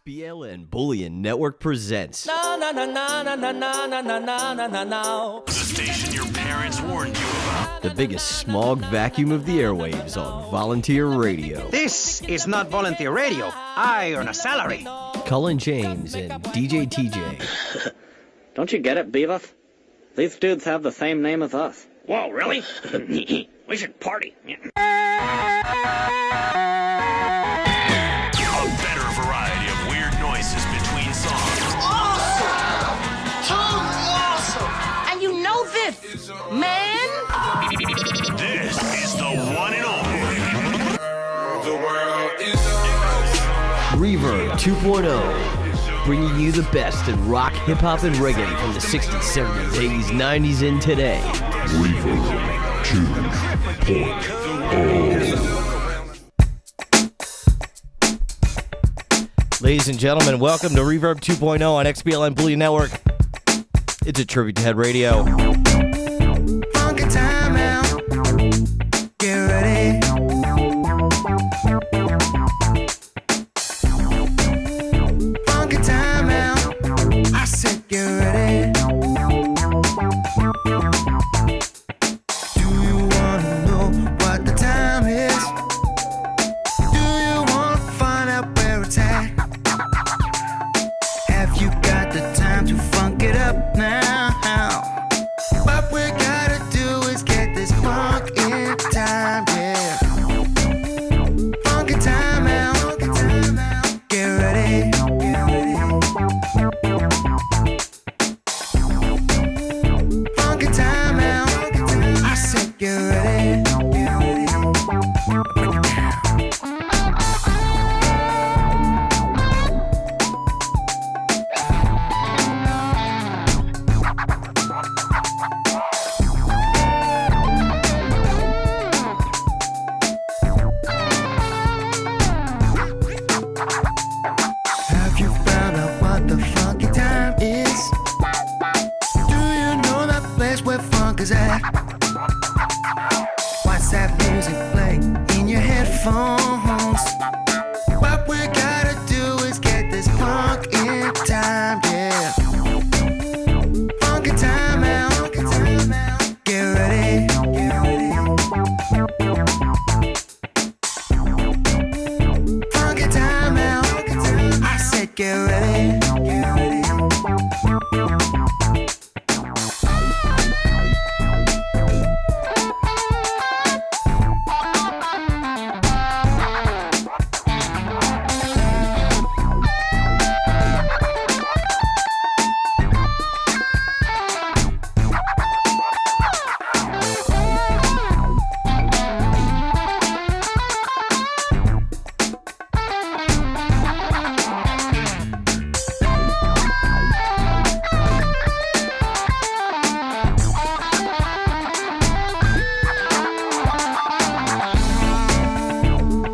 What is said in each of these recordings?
XBLN Bullion Network presents. The station your parents warned you about. The biggest smog vacuum of the airwaves on volunteer radio. This is not volunteer radio. I earn a salary. Cullen James and DJ TJ. Don't you get it, Beavis? These dudes have the same name as us. Whoa, really? We should party. A better variety of weird noises between songs. Awesome! Totally awesome! And you know this, man? This is the one and only. The world is Reverb 2.0. Bringing you the best in rock, hip-hop, and reggae from the 60s, 70s, 80s, 90s, and today. Reverb 2.0. Ladies and gentlemen, welcome to Reverb 2.0 on XBLN Bullion Network. It's a tribute to Head Radio. Funky time out. Get ready. Funky time out. I said get ready. Do you wanna know what the time is? Do you wanna find out where it's at? Have you got the time to funk it up now? What we gotta do is get this funk in time, yeah. Funky time out. Get ready. Funky time out. I said get ready. Break it down. Have you found out what the funky time is? Do you know that place where funk is at? What's that music playing in your headphones? What we gotta do is get this funk in time, yeah. Funky time out. Get ready. Funky time out. I said get ready.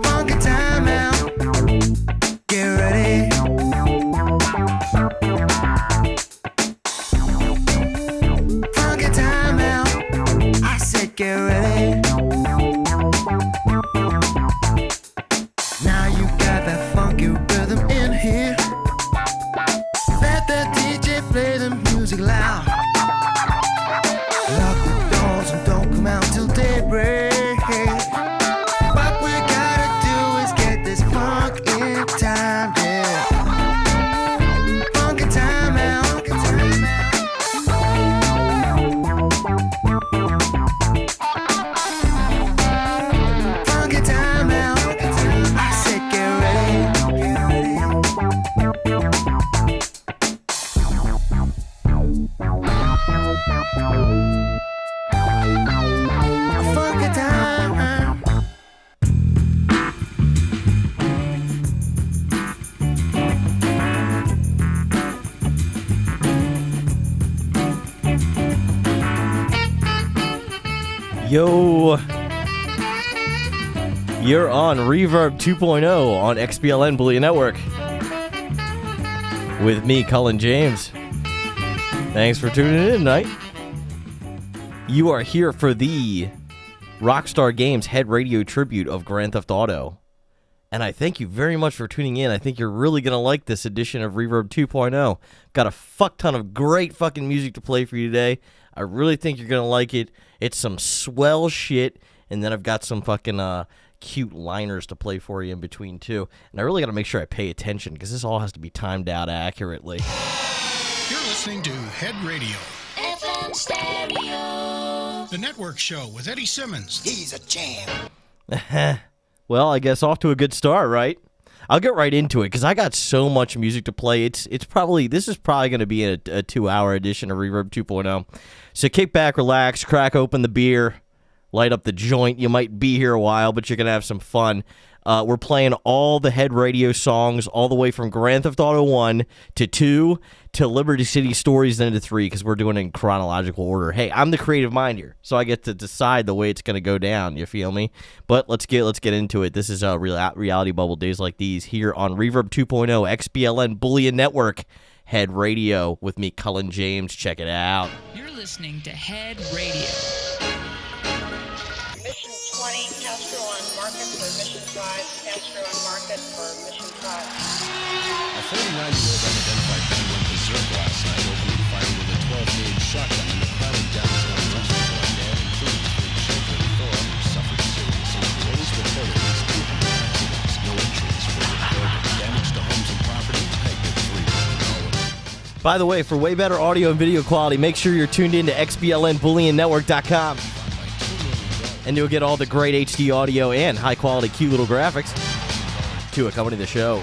Funky time out. Get ready. Funky time out. I said get ready. Now you got that funky rhythm in here. Let the DJ play the music loud. Lock the doors and don't come out till daybreak. What we gotta do is get this funk in time, yeah. Funky time out. Funky time out. I said get ready. Funky time out. Yo, you're on Reverb 2.0 on XBLN Bullion Network with me, Cullen James. Thanks for tuning in tonight. You are here for the Rockstar Games Head Radio tribute of Grand Theft Auto. and I thank you very much for tuning in. I think you're really going to like this edition of Reverb 2.0. Got a fuck ton of great fucking music to play for you today. I really think you're going to like it. It's some swell shit, and then I've got some fucking cute liners to play for you in between, too. And I really got to make sure I pay attention, because this all has to be timed out accurately. You're listening to Head Radio, FM stereo. the network show with Eddie Simmons. He's a champ. Well, I guess off to a good start, right? I'll get right into it, because I got so much music to play. This is probably going to be a 2-hour edition of Reverb 2.0. So kick back, relax, crack open the beer, light up the joint. You might be here a while, but you're going to have some fun. We're playing all the Head Radio songs, all the way from Grand Theft Auto 1 to 2 to Liberty City Stories, then to 3, because we're doing it in chronological order. Hey, I'm the creative mind here, so I get to decide the way it's going to go down, you feel me? But let's get into it. This is Reality Bubble Days Like These here on Reverb 2.0, XBLN Bullion Network, Head Radio, with me, Cullen James. Check it out. You're listening to Head Radio. Mission 20, Castro on market for Mission 5, Castro on market for Mission 5. A 49-year-old unidentified man went berserk last night, opening fire with a 12-gauge shotgun in the crowded downtown restaurant that included 3 children. Thorne suffered seriously. Police report at least 200 accidents. No injuries were reported. Damage to homes and property pegged at $3 million. By the way, for way better audio and video quality, make sure you're tuned in to XBLNBullionNetwork.com. And you'll get all the great HD audio and high-quality cute little graphics to accompany the show.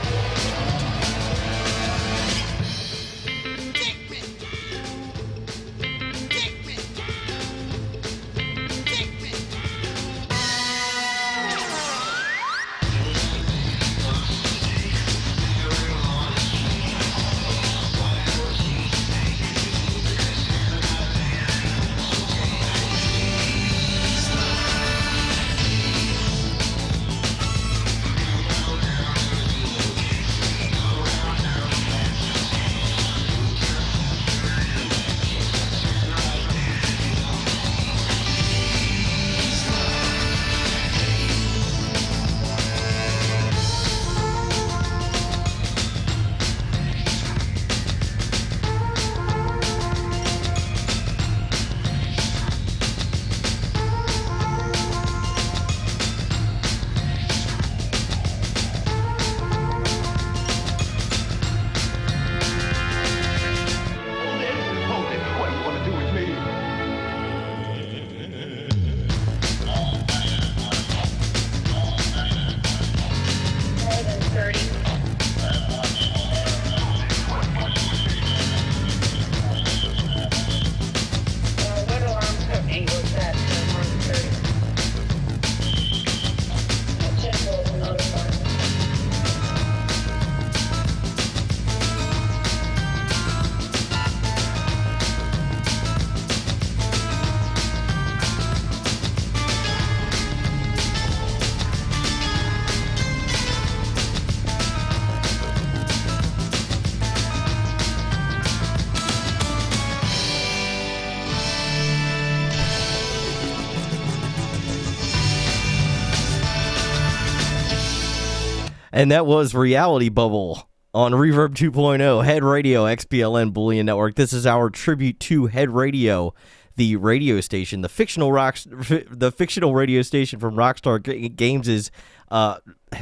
And that was Reality Bubble on Reverb 2.0, Head Radio, XBLN Bullion Network. This is our tribute to Head Radio, the radio station, the fictional radio station from Rockstar Games'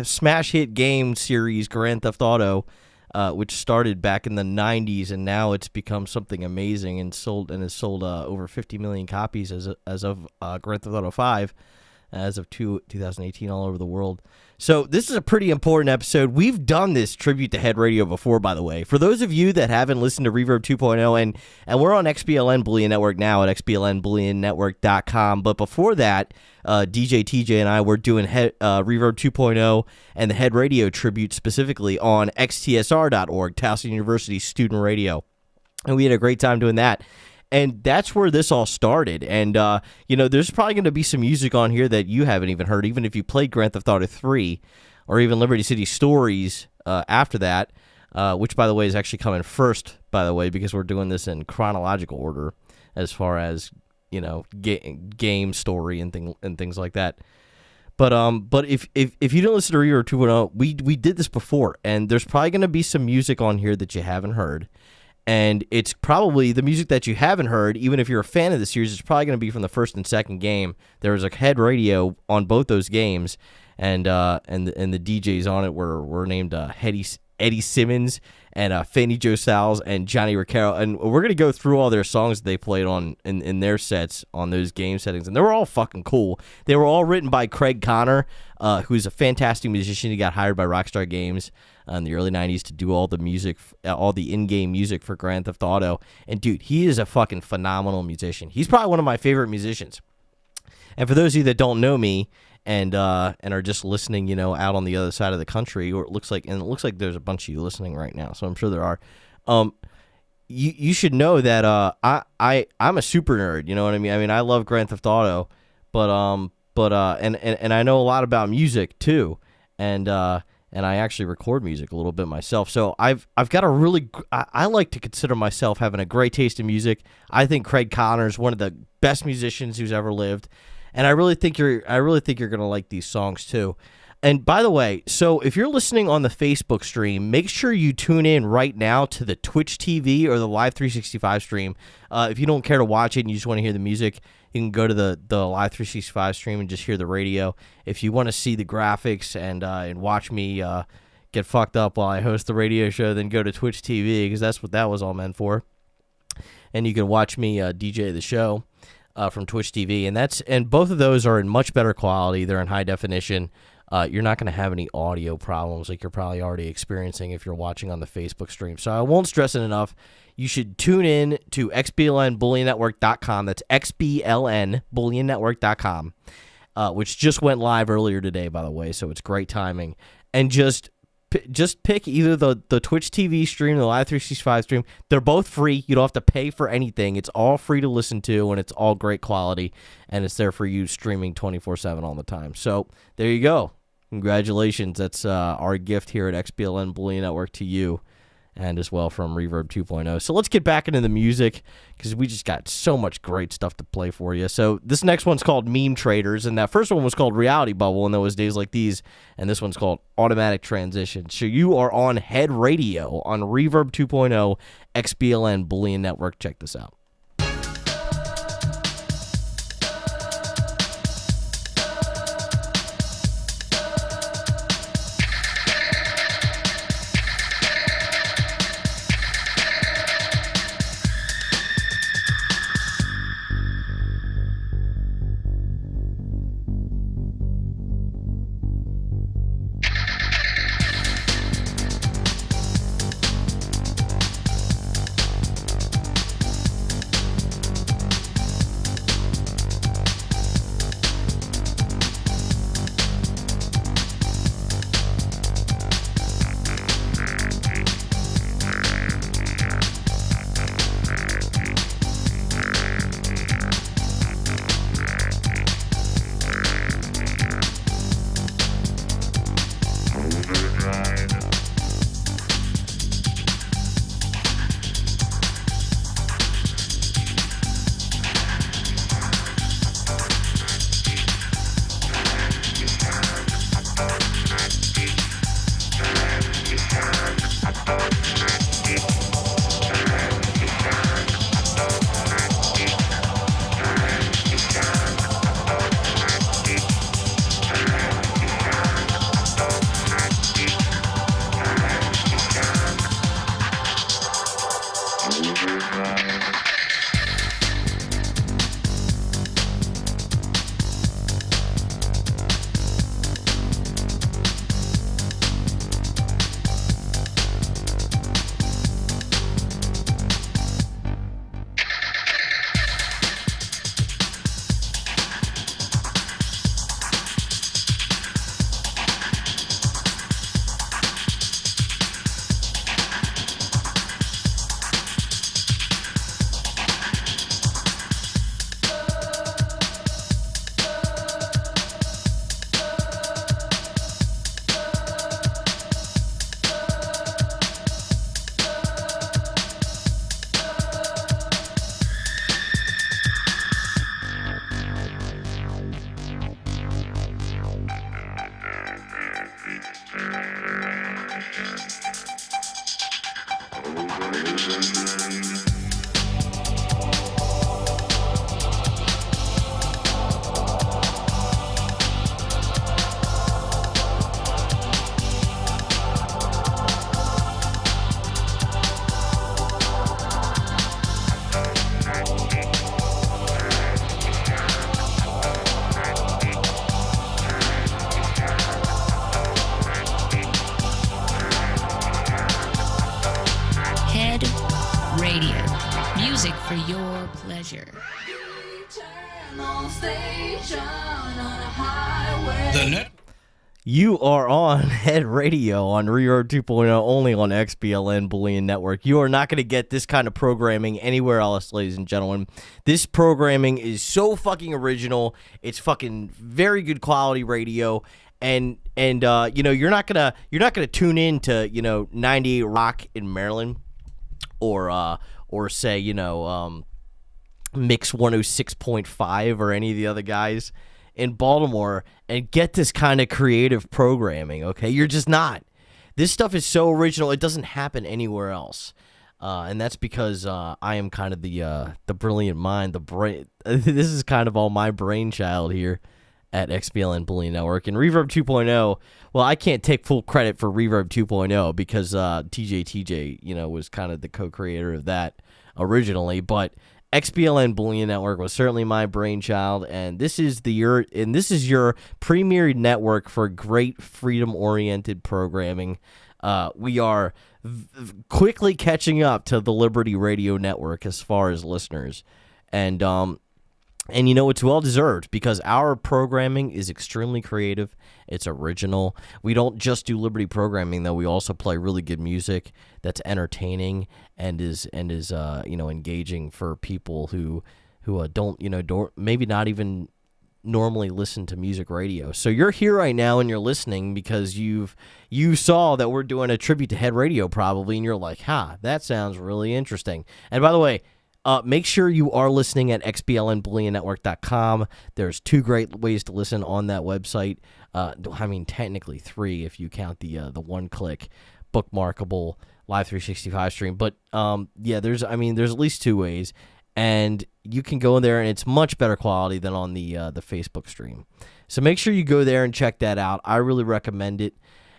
smash hit game series Grand Theft Auto, which started back in the 90s, and now it's become something amazing and has sold over 50 million copies as of Grand Theft Auto 5 as of 2018 all over the world. So this is a pretty important episode. We've done this tribute to Head Radio before, by the way. For those of you that haven't listened to Reverb 2.0, and we're on XBLN Bullion Network now at XBLNBullionNetwork.com, but before that, DJ TJ and I were doing Reverb 2.0 and the Head Radio tribute specifically on XTSR.org, Towson University Student Radio. And we had a great time doing that. And that's where this all started. And, there's probably going to be some music on here that you haven't even heard, even if you played Grand Theft Auto 3 or even Liberty City Stories after that, which, by the way, is actually coming first, by the way, because we're doing this in chronological order as far as, game story and things like that. But if you didn't listen to Reverb 2.0, we did this before, and there's probably going to be some music on here that you haven't heard, and it's probably the music that you haven't heard. Even if you're a fan of the series, it's probably going to be from the first and second game. There was a head radio on both those games, and the DJs on it were named Eddie Simmons and Fanny Joe Salles and Johnny Riccaro, and we're gonna go through all their songs that they played on in their sets on those game settings, and they were all fucking cool. They were all written by Craig Connor, who's a fantastic musician. He got hired by Rockstar Games in the early '90s to do all the music, all the in-game music for Grand Theft Auto. And dude, he is a fucking phenomenal musician. He's probably one of my favorite musicians. And for those of you that don't know me, and are just listening, out on the other side of the country, or it looks like there's a bunch of you listening right now, so I'm sure there are. You should know that I'm a super nerd. You know what I mean? I mean, I love Grand Theft Auto, but I know a lot about music too, and I actually record music a little bit myself. So I've got a really I like to consider myself having a great taste in music. I think Craig Connor is one of the best musicians who's ever lived. And I really think you're gonna like these songs too. And by the way, so if you're listening on the Facebook stream, make sure you tune in right now to the Twitch TV or the Live 365 stream. If you don't care to watch it and you just want to hear the music, you can go to the Live 365 stream and just hear the radio. If you want to see the graphics and watch me get fucked up while I host the radio show, then go to Twitch TV, because that's what that was all meant for. And you can watch me DJ the show from Twitch TV, and both of those are in much better quality. They're in high definition. You're not going to have any audio problems like you're probably already experiencing if you're watching on the Facebook stream. So I won't stress it enough. You should tune in to XBLNBullionNetwork.com. That's XBLNBullionNetwork.com, which just went live earlier today, by the way, so it's great timing. And just pick either the Twitch TV stream, the Live 365 stream. They're both free. You don't have to pay for anything. It's all free to listen to, and it's all great quality, and it's there for you streaming 24/7 all the time. So there you go. Congratulations. That's our gift here at XBLN Bullion Network to you, and as well from Reverb 2.0. So let's get back into the music, because we just got so much great stuff to play for you. So this next one's called Meme Traders, and that first one was called Reality Bubble, and that was Days Like These, and this one's called Automatic Transition. So you are on Head Radio on Reverb 2.0 XBLN Bullion Network. Check this out. music for your pleasure. The net. You are on Head Radio on Reverb 2.0, only on XBLN Bullion Network. You are not going to get this kind of programming anywhere else, ladies and gentlemen. This programming is so fucking original. It's fucking very good quality radio, and you know, you're not gonna tune in to, you know, 98 Rock in Maryland, or say, you know, Mix 106.5 or any of the other guys in Baltimore and get this kind of creative programming, okay? You're just not. This stuff is so original, it doesn't happen anywhere else. And that's because I am kind of the brilliant mind, the brain. This is kind of all my brainchild here at XBLN Bullion Network. And Reverb 2.0, well, I can't take full credit for Reverb 2.0 because TJ, you know, was kind of the co-creator of that originally, but XBLN Bullion Network was certainly my brainchild, and this is your premier network for great freedom-oriented programming. We are quickly catching up to the Liberty Radio Network as far as listeners, and you know, it's well deserved because our programming is extremely creative. It's original. We don't just do Liberty programming, though. We also play really good music that's entertaining and is you know, engaging for people who don't maybe not even normally listen to music radio. So you're here right now and you're listening because you saw that we're doing a tribute to Head Radio probably, and you're like, that sounds really interesting. And by the way, make sure you are listening at xblnbullionetwork.com. There's 2 great ways to listen on that website. I mean, technically 3 if you count the one-click bookmarkable Live 365 stream. But yeah, there's at least 2 ways, and you can go in there, and it's much better quality than on the Facebook stream. So make sure you go there and check that out. I really recommend it.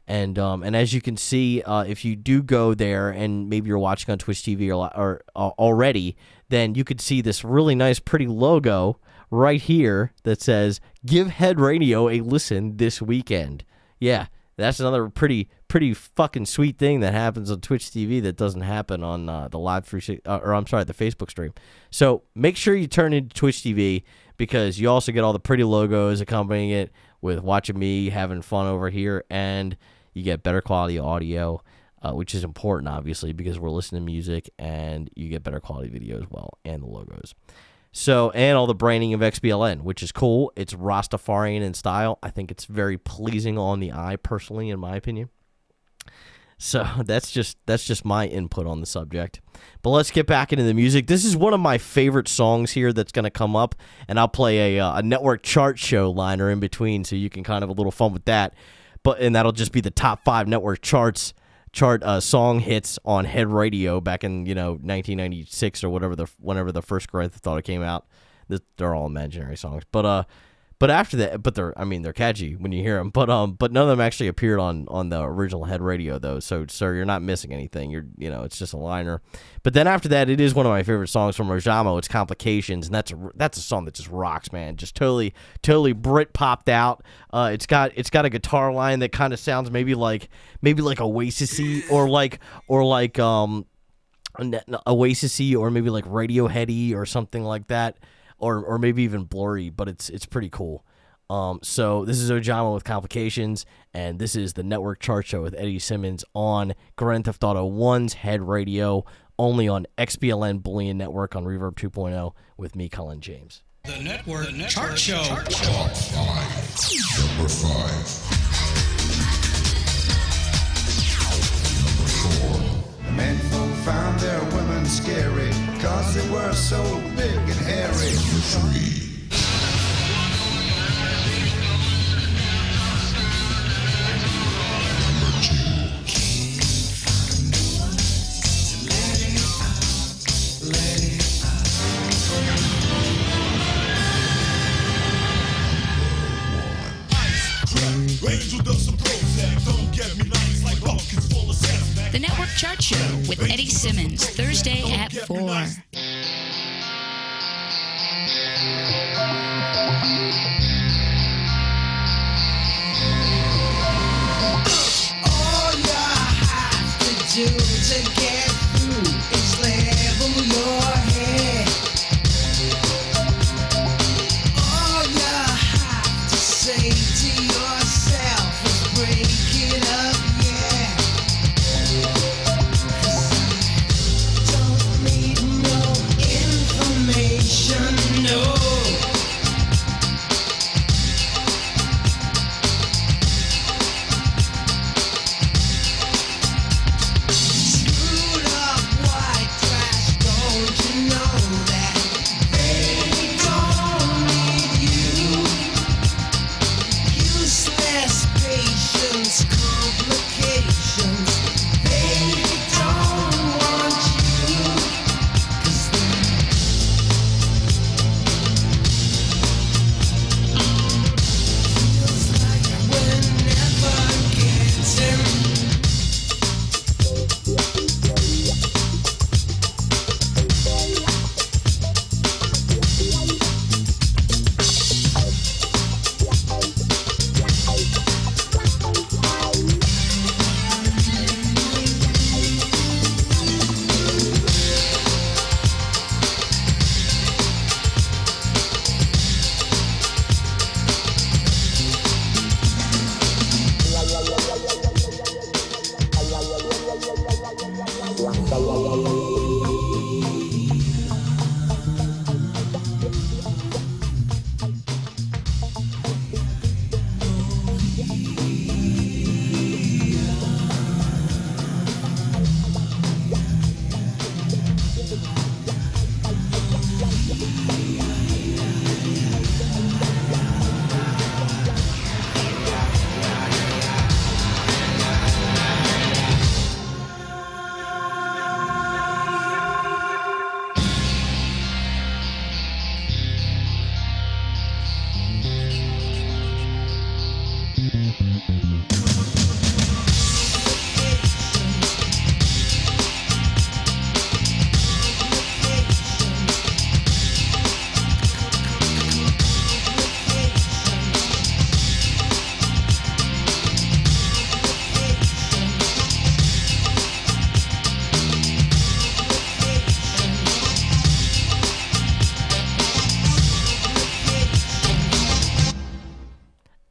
And as you can see, if you do go there and maybe you're watching on Twitch TV or already, then you could see this really nice, pretty logo right here that says, "Give Head Radio a listen this weekend." Yeah, that's another pretty fucking sweet thing that happens on Twitch TV that doesn't happen on the live the Facebook stream. So make sure you turn into Twitch TV because you also get all the pretty logos accompanying it with watching me having fun over here, and you get better quality audio, which is important, obviously, because we're listening to music, and you get better quality video as well, and the logos. So, and all the branding of XBLN, which is cool. It's Rastafarian in style. I think it's very pleasing on the eye, personally, in my opinion. So that's just my input on the subject. But let's get back into the music. This is one of my favorite songs here that's going to come up, and I'll play a network chart show liner in between, so you can kind of have a little fun with that. And that'll just be the top 5 network chart song hits on Head Radio back in 1996 or whenever the first Grand Theft Auto came out. They're all imaginary songs, but after that, they're catchy when you hear them. But none of them actually appeared on the original Head Radio though. So sir, you're not missing anything. It's just a liner. But then after that, it is one of my favorite songs from Rojamo. It's Complications, and that's a song that just rocks, man. Just totally Brit popped out. It's got a guitar line that kind of sounds maybe like Oasis-y or like Oasis-y or maybe like Radiohead-y or something like that. Or maybe even blurry, but it's pretty cool. So this is Ojama with Complications, and this is the Network Chart Show with Eddie Simmons on Grand Theft Auto 1's Head Radio, only on XBLN Bullion Network on Reverb 2.0 with me, Colin James. The Network Chart Show. Top 5. Number 5. Men folk found their women scary, cause they were so big and hairy. Number 3. The Network Chart Show with Eddie Simmons, Thursday at 4. All you have to do to get through is level your head.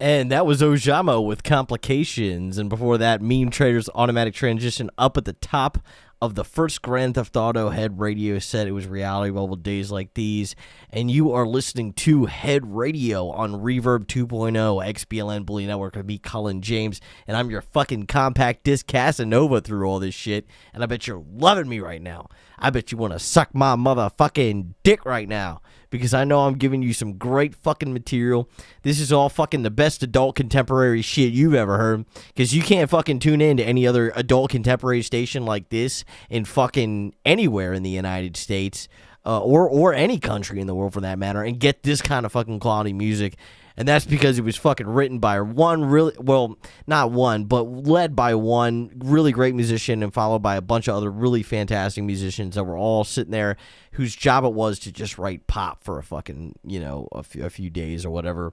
And that was Ojamo with Complications. And before that, Meme Trader's Automatic Transition up at the top of the first Grand Theft Auto Head Radio set. It was Reality Bubble Days Like These. And you are listening to Head Radio on Reverb 2.0, XBLN Bullion Network with me, Colin James. And I'm your fucking compact disc Casanova through all this shit. And I bet you're loving me right now. I bet you want to suck my motherfucking dick right now, because I know I'm giving you some great fucking material. This is all fucking the best adult contemporary shit you've ever heard, because you can't fucking tune in to any other adult contemporary station like this in fucking anywhere in the United States, or any country in the world for that matter, and get this kind of fucking quality music. And that's because it was fucking written by not one, but led by one really great musician and followed by a bunch of other really fantastic musicians that were all sitting there whose job it was to just write pop for a fucking, a few days or whatever.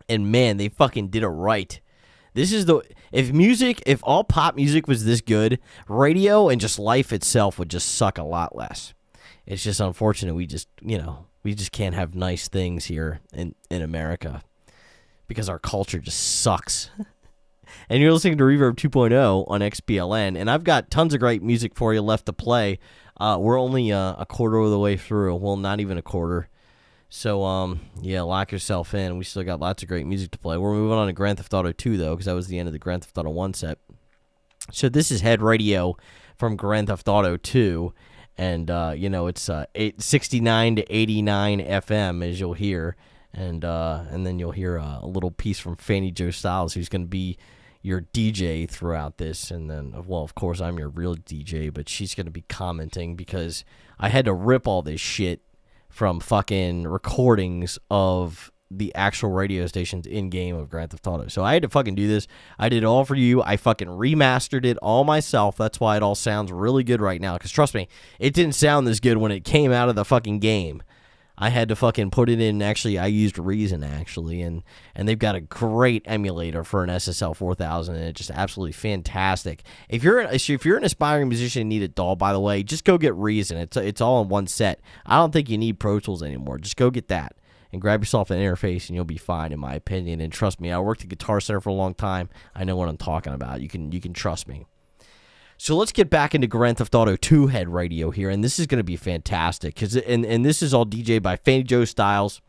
And man, they fucking did it right. This is if all pop music was this good, radio and just life itself would just suck a lot less. It's just unfortunate we just can't have nice things here in America because our culture just sucks. And you're listening to Reverb 2.0 on XBLN, and I've got tons of great music for you left to play. We're only a quarter of the way through. Well, not even a quarter. So, lock yourself in. We still got lots of great music to play. We're moving on to Grand Theft Auto 2, though, because that was the end of the Grand Theft Auto 1 set. So this is Head Radio from Grand Theft Auto 2. And, it's 69 to 89 FM, as you'll hear. And then you'll hear a little piece from Fanny Joe Styles, who's going to be your DJ throughout this. And then, well, of course, I'm your real DJ, but she's going to be commenting because I had to rip all this shit from fucking recordings of the actual radio stations in-game of Grand Theft Auto. So I had to fucking do this. I did it all for you. I fucking remastered it all myself. That's why it all sounds really good right now. Because trust me, it didn't sound this good when it came out of the fucking game. I had to fucking put it in. Actually, I used Reason, actually. And they've got a great emulator for an SSL 4000. And it's just absolutely fantastic. If you're an aspiring musician and need a DAW, by the way, just go get Reason. It's all in one set. I don't think you need Pro Tools anymore. Just go get that. And grab yourself an interface, and you'll be fine, in my opinion. And trust me, I worked at Guitar Center for a long time. I know what I'm talking about. You can trust me. So let's get back into Grand Theft Auto 2 Head Radio here, and this is going to be fantastic. And this is all DJed by Fanny Joe Styles,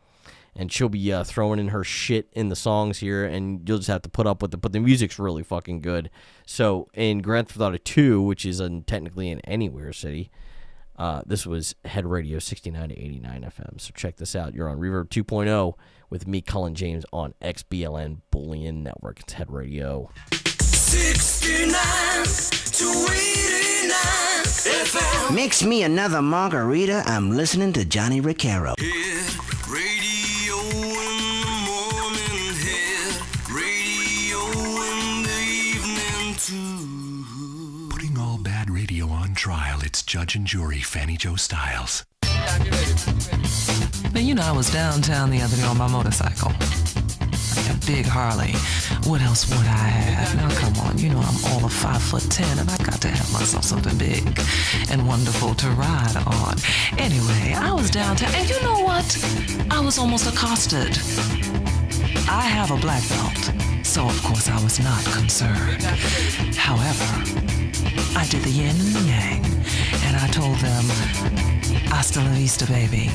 and she'll be throwing in her shit in the songs here, and you'll just have to put up with it. But the music's really fucking good. So in Grand Theft Auto 2, which is technically in Anywhere City, this was Head Radio 69 to 89 FM. So check this out. You're on Reverb 2.0 with me, Colin James, on XBLN Bullion Network. It's Head Radio. 69 to 89 FM. Mix me another margarita. I'm listening to Johnny Riccaro. Head radio in the morning, head radio in the evening too. Putting all bad radio on trial, it's Judge and Jury Fanny Joe Styles. Now, I was downtown the other day on my motorcycle. Like a big Harley. What else would I have? Now, come on, I'm all of 5'10", and I got to have myself something big and wonderful to ride on. Anyway, I was downtown, and you know what? I was almost accosted. I have a black belt, so of course I was not concerned. However, I did the yin and the yang, and I told them, hasta la vista, baby.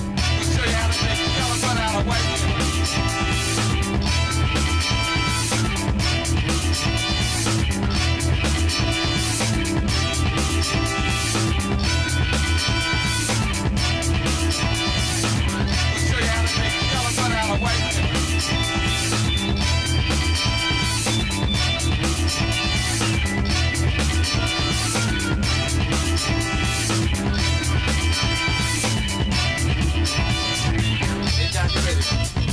Ready?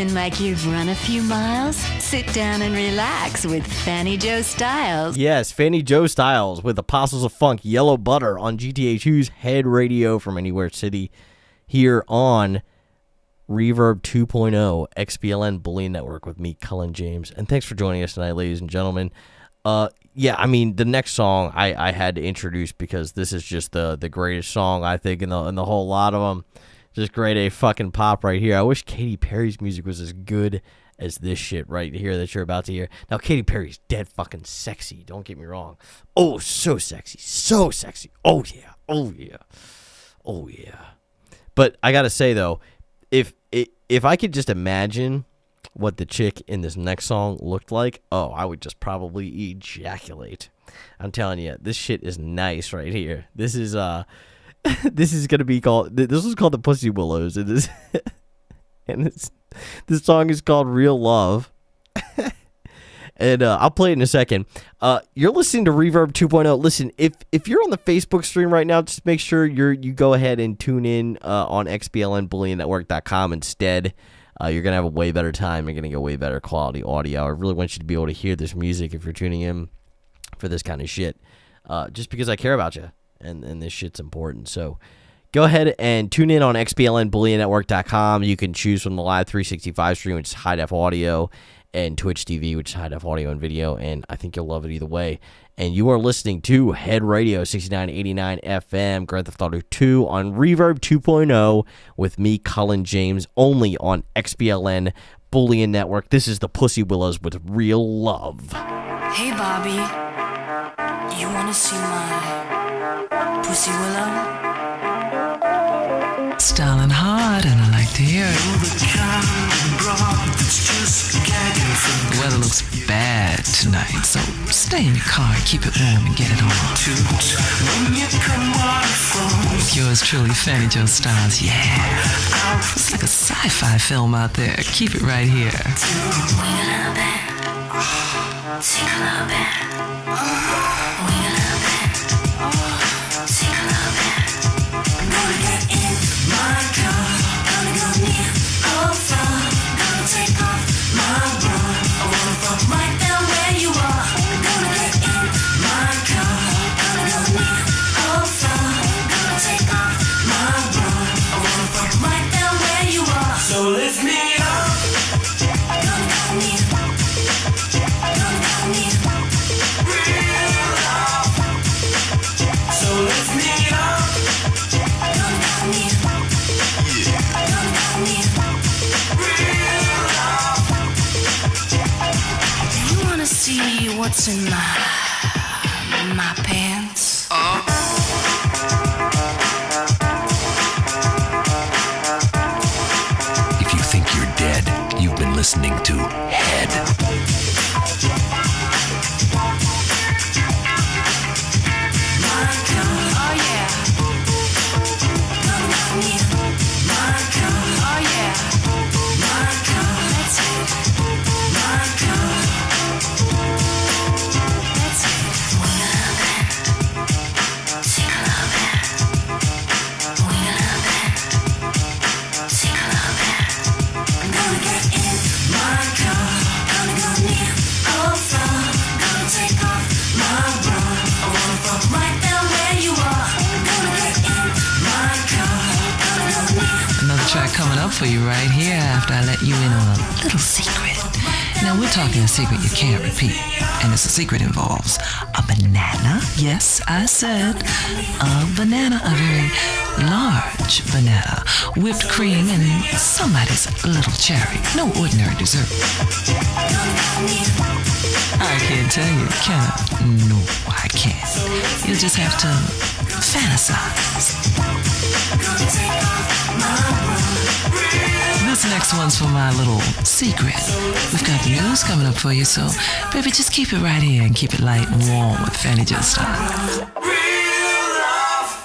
Feeling like you've run a few miles? Sit down and relax with Fanny Joe Styles. Yes, Fanny Joe Styles with Apostles of Funk, Yellow Butter on GTHU's Head Radio from Anywhere City here on Reverb 2.0, XBLN Bullion Network with me, Cullen James. And thanks for joining us tonight, ladies and gentlemen. Yeah, I mean, the next song I had to introduce because this is just the greatest song, I think, in the whole lot of them. Just grade A fucking pop right here. I wish Katy Perry's music was as good as this shit right here that you're about to hear. Now, Katy Perry's dead fucking sexy. Don't get me wrong. Oh, so sexy. So sexy. Oh, yeah. Oh, yeah. Oh, yeah. But I gotta say, though, if I could just imagine what the chick in this next song looked like, oh, I would just probably ejaculate. I'm telling you, this shit is nice right here. This is this is gonna be called. This was called the Pussy Willows, and this song is called Real Love. And I'll play it in a second. You're listening to Reverb 2.0. Listen, if you're on the Facebook stream right now, just make sure you go ahead and tune in on XBLNBullionNetwork.com instead. You're going to have a way better time. You're going to get way better quality audio. I really want you to be able to hear this music if you're tuning in for this kind of shit. Just because I care about you, and this shit's important. So go ahead and tune in on XBLNBullionNetwork.com. You can choose from the Live 365 stream, which is high-def audio, and Twitch TV, which is high-def audio and video, and I think you'll love it either way. And you are listening to Head Radio 6989 FM, Grand Theft Auto 2 on Reverb 2.0 with me, Cullen James, only on XBLN Bullion Network. This is the Pussy Willows with Real Love. Hey, Bobby. You want to see my Pussy Willow? Styling hard, and I like to hear it. The weather looks bad tonight, so stay in your car and keep it warm and get it on. With yours truly, Fanny Joe Styles, yeah. It's like a sci-fi film out there. Keep it right here. So lift me up. Real love. So lift me up. Real love. You want to see what's in my pants? If you think you're dead, you've been listening to Head. Oh yeah. Oh yeah. That's it. That's it. I'm gonna get in my car, gonna go near, go far, gonna take off my bra. I wanna fuck right down where you are. I'm gonna get in my car, gonna go near. Another track coming up for you right here after I let you in on a little secret. Now we're talking a secret you can't repeat, and it's a secret involves a banana. Yes, I said a banana, a very large banana, whipped cream, and somebody's little cherry. No ordinary dessert. I can't tell you, can I? No, I can't. You'll just have to fantasize. This next one's for my little secret. We've got the news coming up for you, so baby, just keep it right here and keep it light and warm with Fanny Joe Style.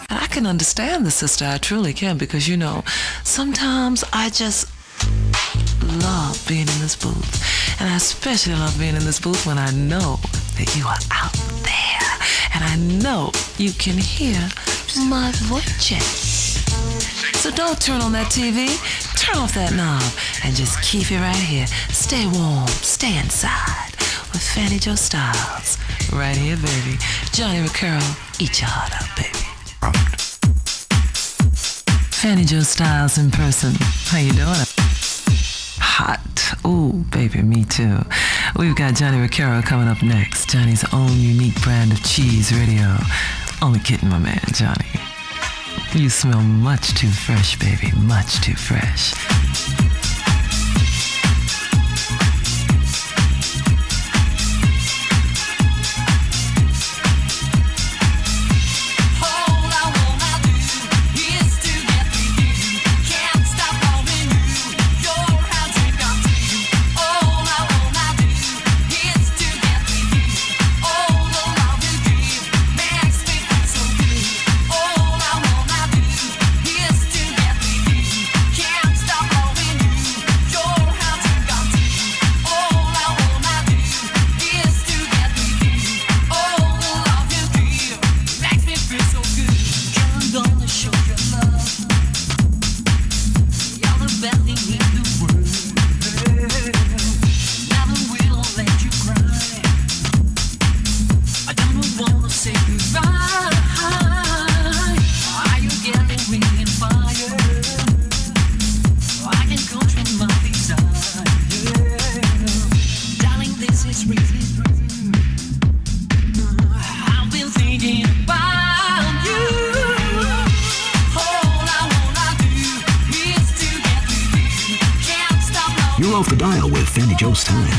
And I can understand the sister, I truly can, because you know, sometimes I just love being in this booth. And I especially love being in this booth when I know that you are out there. And I know you can hear my voice check. So don't turn on that TV. turn off that knob and just keep it right here. Stay warm, stay inside with Fanny Joe Styles. Right here, baby. Johnny McCurl, eat your heart out, baby. Fanny Joe Styles in person. How you doing? Hot. Ooh, baby, me too. We've got Johnny McCurl coming up next. Johnny's own unique brand of cheese radio. Only kidding, my man, Johnny. You smell much too fresh, baby. Much too fresh. You're off the dial with Fanny Joe's Time.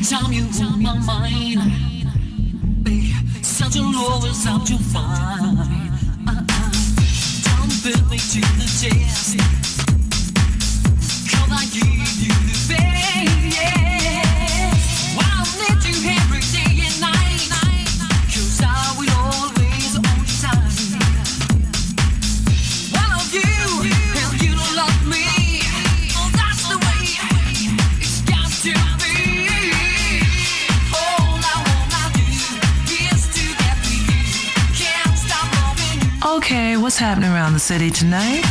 Time you on my mind, babe, such a love is out to find. Don't put me to the test, 'cause I give you the best. Well, I need you every day and night, 'cause I will always on time. One of you, and you don't love me. Oh, that's the way it's got to be. Okay, what's happening around the city tonight?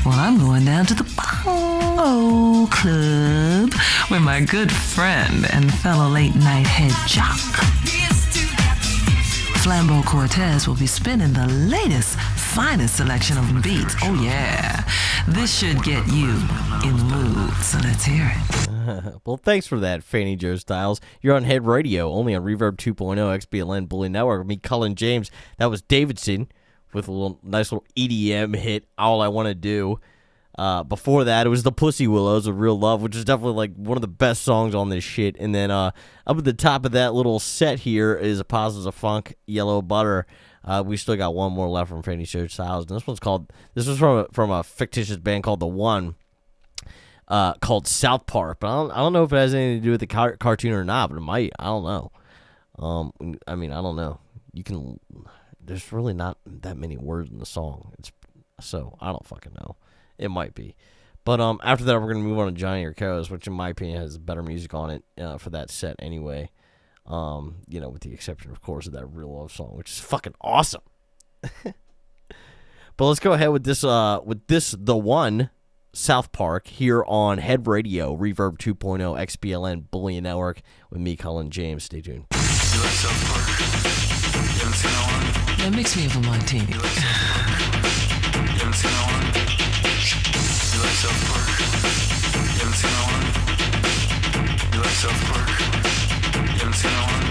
Well, I'm going down to the Bongo Club where my good friend and fellow late-night head jock, Flambeau Cortez, will be spinning the latest, finest selection of beats. Oh, yeah. This should get you in the mood, so let's hear it. Well, thanks for that, Fanny Joe Styles. You're on Head Radio, only on Reverb 2.0 XBLN Bullion Network. With me, Cullen James. That was Davidson with a nice little EDM hit, All I Want to Do. Before that, it was the Pussy Willows of Real Love, which is definitely like one of the best songs on this shit. And then up at the top of that little set here is Apostles of Funk, Yellow Butter. We still got one more left from Fanny Joe Styles. And this was from a fictitious band called The One. Called South Park, but I don't know if it has anything to do with the cartoon or not, but it might. I don't know. I mean, I don't know. There's really not that many words in the song. So I don't fucking know. It might be. But after that, we're going to move on to Johnny Arcaos, which in my opinion has better music on it for that set anyway. With the exception, of course, of that Real Love song, which is fucking awesome. But let's go ahead with this, The One, South Park, here on Head Radio, Reverb 2.0 XBLN Bullion Network, with me, Cullen James. Stay tuned. You like South Park? You haven't seen that one? Yeah, mix me up a martini. You like South Park? You haven't seen that one? You like South Park? You haven't seen that one? You like South Park? You haven't seen that one?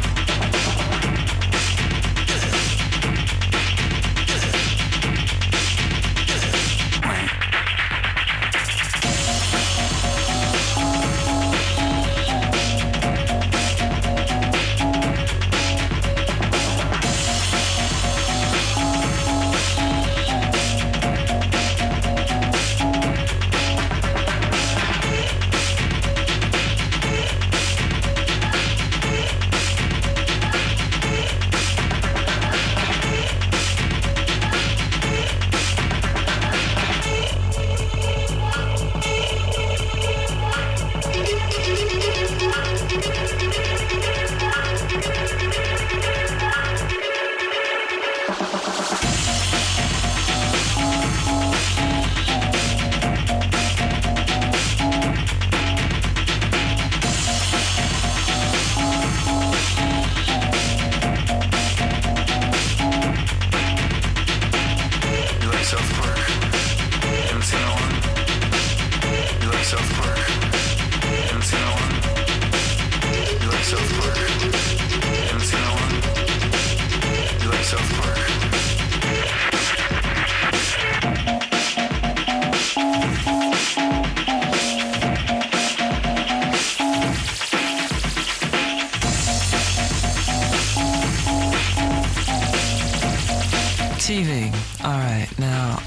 TV. All right, now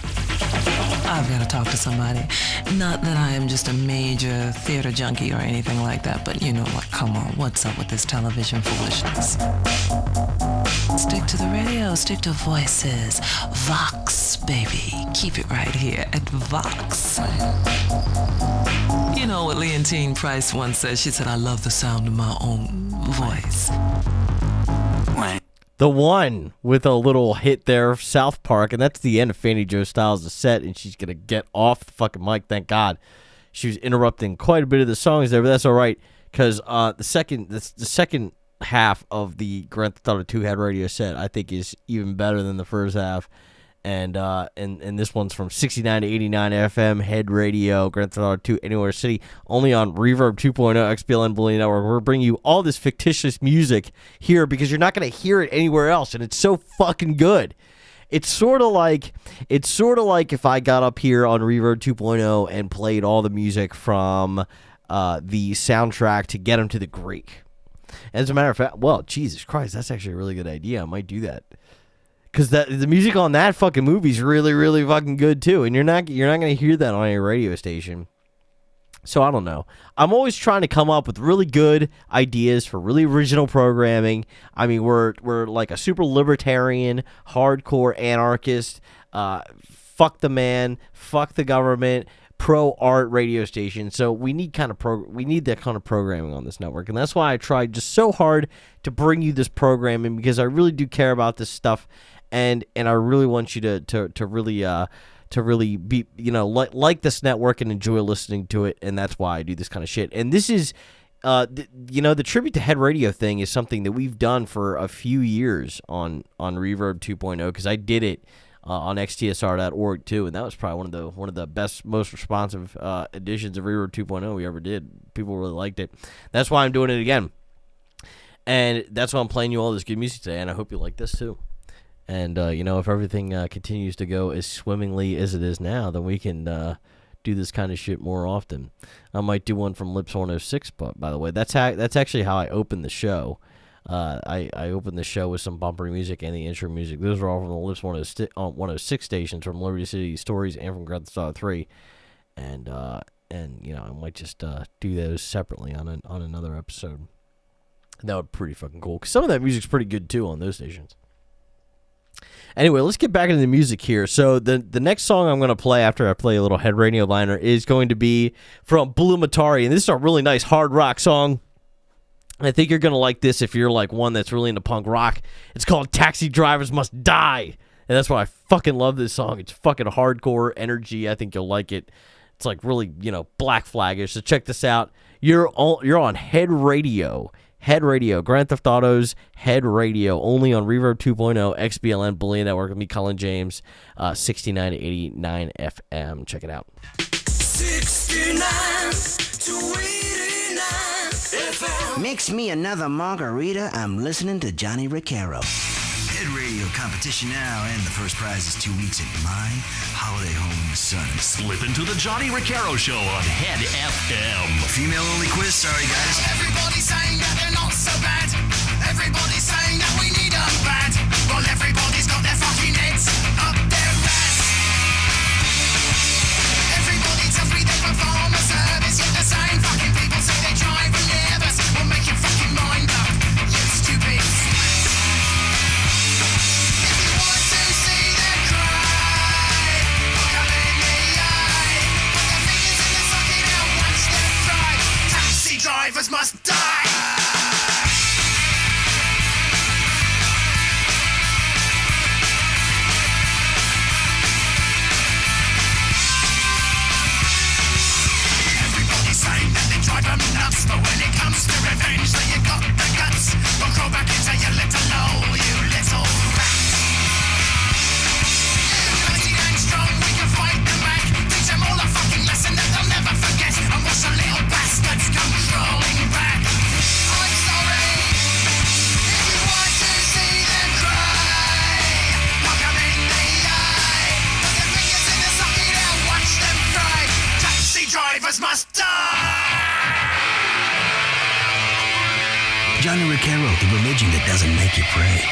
I've got to talk to somebody. Not that I am just a major theater junkie or anything like that, but you know what? Come on, what's up with this television foolishness? Stick to the radio, stick to voices. Vox, baby. Keep it right here at Vox. You know what Leontine Price once said? She said, I love the sound of my own voice. The one with a little hit there, South Park, and that's the end of Fanny Jo Styles' set, and she's going to get off the fucking mic, thank God. She was interrupting quite a bit of the songs there, but that's all right, because the second half of the Grand Theft Auto 2 Head Radio set, I think, is even better than the first half. And this one's from 69 to 89 FM, Head Radio, Grand Theft Auto 2, Anywhere City, only on Reverb 2.0, XBLN Bullion Network. We're bringing you all this fictitious music here because you're not going to hear it anywhere else, and it's so fucking good. It's sort of like if I got up here on Reverb 2.0 and played all the music from the soundtrack to Get 'Em to the Greek. As a matter of fact, well, Jesus Christ, that's actually a really good idea. I might do that. Because the music on that fucking movie is really, really fucking good too, and you're not going to hear that on a radio station. So I don't know. I'm always trying to come up with really good ideas for really original programming. I mean, we're like a super libertarian, hardcore anarchist, fuck the man, fuck the government, pro art radio station. So we need that kind of programming on this network, and that's why I tried just so hard to bring you this programming, because I really do care about this stuff. And I really want you to really be, you know, like this network and enjoy listening to it, and that's why I do this kind of shit. And this is, the Tribute to Head Radio thing is something that we've done for a few years on Reverb 2.0, because I did it on xtsr.org too, and that was probably one of the best, most responsive editions of Reverb 2.0 we ever did. People really liked it. That's why I'm doing it again, and that's why I'm playing you all this good music today. And I hope you like this too. And, if everything continues to go as swimmingly as it is now, then we can do this kind of shit more often. I might do one from Lips 106, but by the way, that's actually how I open the show. I open the show with some bumper music and the intro music. Those are all from the Lips 106 stations, from Liberty City Stories and from Grand Theft Auto 3. And I might just do those separately on another episode. That would be pretty fucking cool, because some of that music's pretty good, too, on those stations. Anyway, let's get back into the music here. So the next song I'm going to play after I play a little Head Radio liner is going to be from Blue Matari, and this is a really nice hard rock song. I think you're going to like this if you're like one that's really into punk rock. It's called Taxi Drivers Must Die, and that's why I fucking love this song. It's fucking hardcore energy. I think you'll like it. It's like really, Black Flag-ish. So check this out. You're on Head Radio. Head Radio, Grand Theft Auto's Head Radio, only on Reverb 2.0, XBLN Bullion Network with me, Colin James, 69 to 89 FM. Check it out. 69 to 89 FM. Mix me another margarita. I'm listening to Johnny Riccaro. Head Radio competition now, and the first prize is 2 weeks at my holiday home in the sun. Slip into the Johnny Riccaro Show on Head FM. Female-only quiz, sorry guys. Everybody's saying that they're not so bad. Everybody's saying that we need them bad. Well, everybody's got their fucking heads up their ass. Everybody tells me they perform a service, yet the same fucking people say they drive and nervous. Well, make your fucking mind up, you stupid swats. If you want to see them cry, look them in the eye. Put their fingers in the socket and watch them fry. Taxi drivers must die. Nuts, but when it comes to revenge, then you got the guts. Don't crawl back into your little hole, you little rat. Mighty and strong, we can fight them back. Teach them all a fucking lesson that they'll never forget. And watch the little bastards come crawling back. I'm sorry if you want to see them cry. Look them in the eye. Put their fingers in the socket and watch them cry. Taxi drivers must die. Johnny Riccaro, the religion that doesn't make you pray.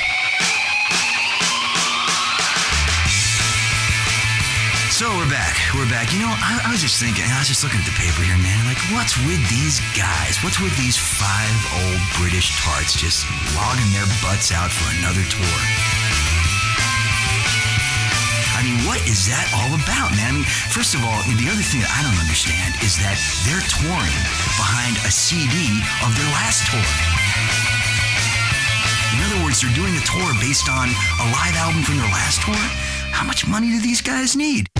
So we're back. You know, I was just thinking, I was just looking at the paper here, man. Like, what's with these guys? What's with these 5 old British tarts just logging their butts out for another tour? I mean, what is that all about, man? I mean, first of all, the other thing that I don't understand is that they're touring behind a CD of their last tour. In other words, they're doing a tour based on a live album from their last tour. How much money do these guys need?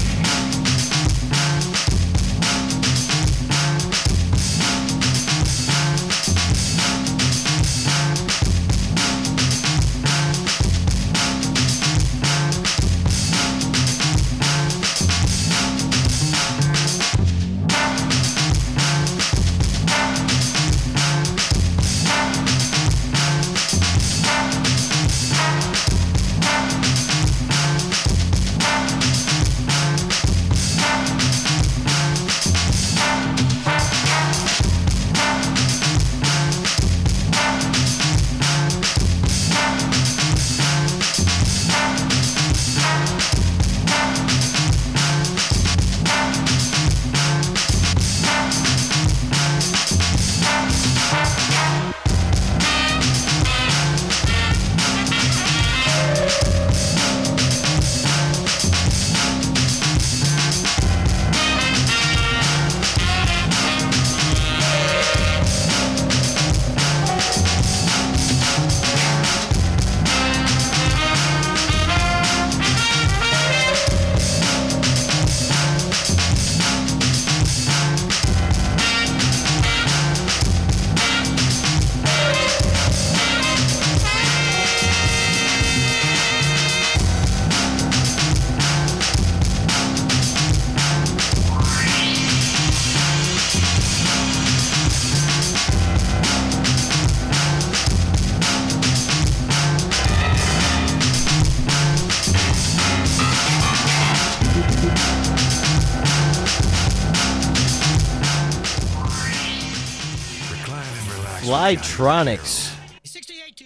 Flytronics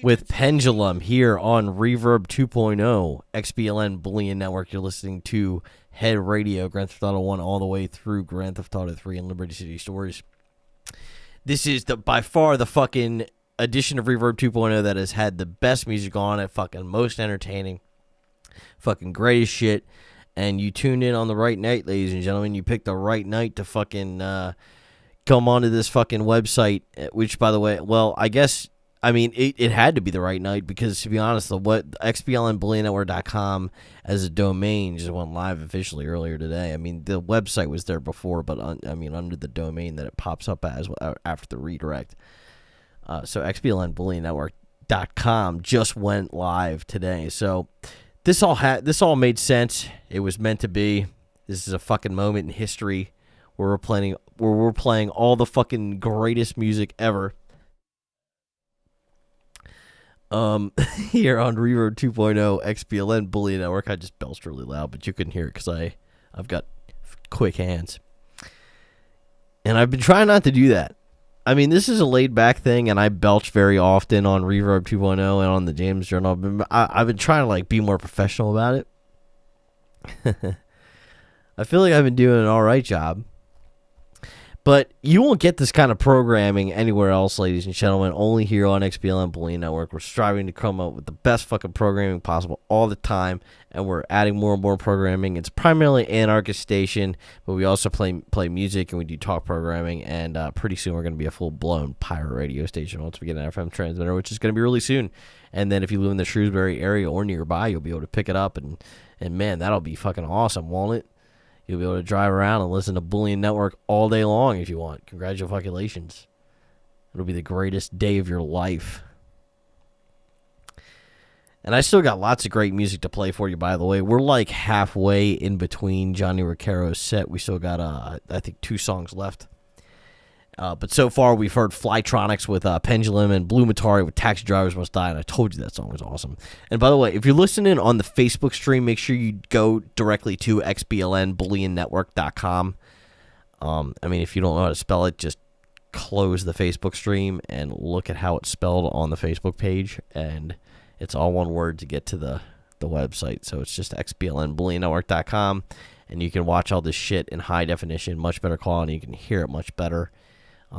with Pendulum here on Reverb 2.0, XBLN Bullion Network. You're listening to Head Radio, Grand Theft Auto 1 all the way through Grand Theft Auto 3 and Liberty City Stories. This is by far the fucking edition of Reverb 2.0 that has had the best music on it, fucking most entertaining, fucking greatest shit. And you tuned in on the right night, ladies and gentlemen. You picked the right night to fucking come onto this fucking website, which, by the way, well, I guess, I mean, it had to be the right night because, to be honest, XBLNBullionNetwork.com as a domain just went live officially earlier today. I mean, the website was there before, but, under the domain that it pops up as after the redirect. So XBLNBullionNetwork.com just went live today. So this all made sense. It was meant to be. This is a fucking moment in history where we're playing all the fucking greatest music ever. Here on Reverb 2.0 XBLN Bullion Network. I just belched really loud, but you couldn't hear it because I've got quick hands. And I've been trying not to do that. I mean, this is a laid-back thing, and I belch very often on Reverb 2.0 and on the James Journal. I've been trying to be more professional about it. I feel like I've been doing an all right job. But you won't get this kind of programming anywhere else, ladies and gentlemen, only here on XBLN Bullion Network. We're striving to come up with the best fucking programming possible all the time, and we're adding more and more programming. It's primarily an anarchist station, but we also play music, and we do talk programming, and pretty soon we're going to be a full-blown pirate radio station once we get an FM transmitter, which is going to be really soon. And then if you live in the Shrewsbury area or nearby, you'll be able to pick it up, and man, that'll be fucking awesome, won't it? You'll be able to drive around and listen to Bullion Network all day long if you want. Congratulations. It'll be the greatest day of your life. And I still got lots of great music to play for you, by the way. We're like halfway in between Johnny Riccaro's set. We still got, I think, 2 songs left. But so far, we've heard Flytronics with Pendulum and Blue Matari with Taxi Drivers Must Die, and I told you that song was awesome. And by the way, if you're listening on the Facebook stream, make sure you go directly to XBLNBullionNetwork.com. I mean, if you don't know how to spell it, just close the Facebook stream and look at how it's spelled on the Facebook page, and it's all one word to get to the website. So it's just XBLNBullionNetwork.com. and you can watch all this shit in high definition, much better quality. You can hear it much better.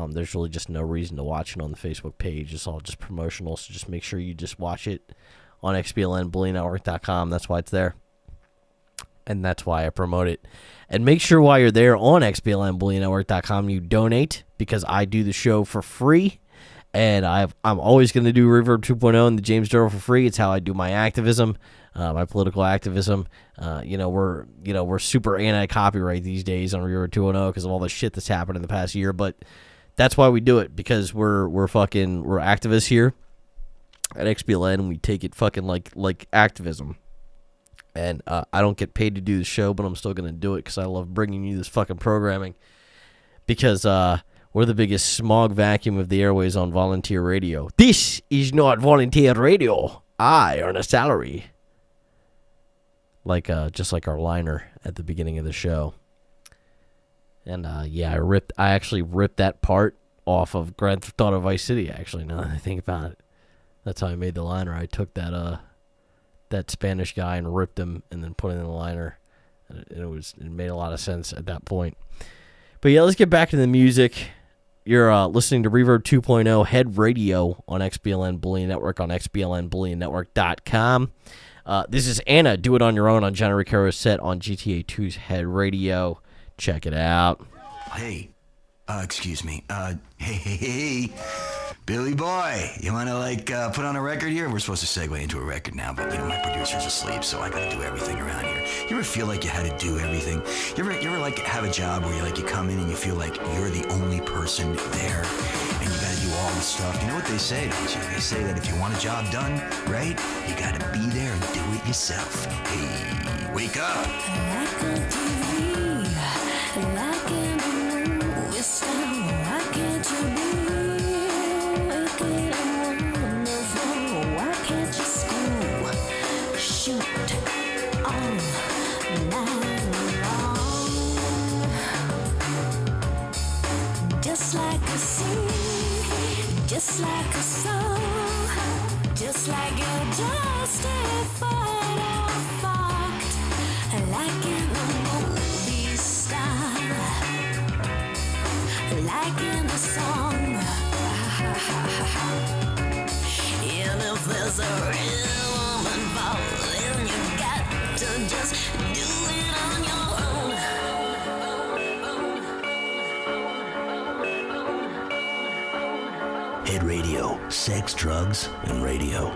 There's really just no reason to watch it on the Facebook page. It's all just promotional, so just make sure you just watch it on XBLN Bullion Network.com. That's why it's there, and that's why I promote it. And make sure while you're there on XBLN Bullion Network.com, you donate, because I do the show for free. And I'm always going to do Reverb 2.0 and the James Journal for free. It's how I do my activism, my political activism. We're super anti-copyright these days on Reverb 2.0 because of all the shit that's happened in the past year. But that's why we do it, because we're activists here at XBLN, and we take it fucking like activism. And I don't get paid to do the show, but I'm still going to do it because I love bringing you this fucking programming. Because we're the biggest smog vacuum of the airways on volunteer radio. This is not volunteer radio. I earn a salary. Just like our liner at the beginning of the show. And I actually ripped that part off of Grand Theft Auto Vice City, actually, now that I think about it. That's how I made the liner. I took that Spanish guy and ripped him and then put it in the liner. And it made a lot of sense at that point. But yeah, let's get back to the music. You're listening to Reverb 2.0 Head Radio on XBLN Bullion Network on XBLNBullionNetwork.com. This is Anna, Do It On Your Own on Johnny Riccaro's set on GTA 2's Head Radio. Check it out. Hey, excuse me. Hey, Billy boy, you want to put on a record here? We're supposed to segue into a record now, but my producer's asleep, so I gotta do everything around here. You ever feel like you had to do everything? You ever have a job where you come in and you feel like you're the only person there, and you gotta do all the stuff? You know what they say, don't you? They say that if you want a job done, right, you gotta be there and do it yourself. Hey, wake up! Just like a scene, just like a song, just like you're justified or fucked, like in a movie star, like in a song. And if there's a real woman falling, you got to just do it on your own. Head Radio, sex, drugs, and radio.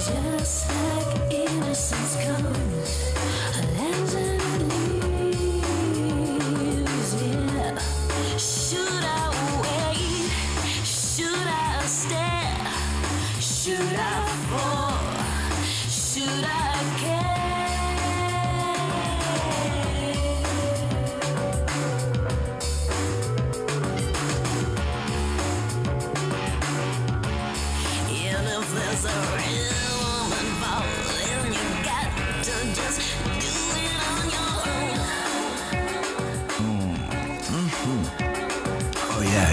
Just like innocence comes, lands and leaves, yeah. Should I wait? Should I stay? Should I fall? Should I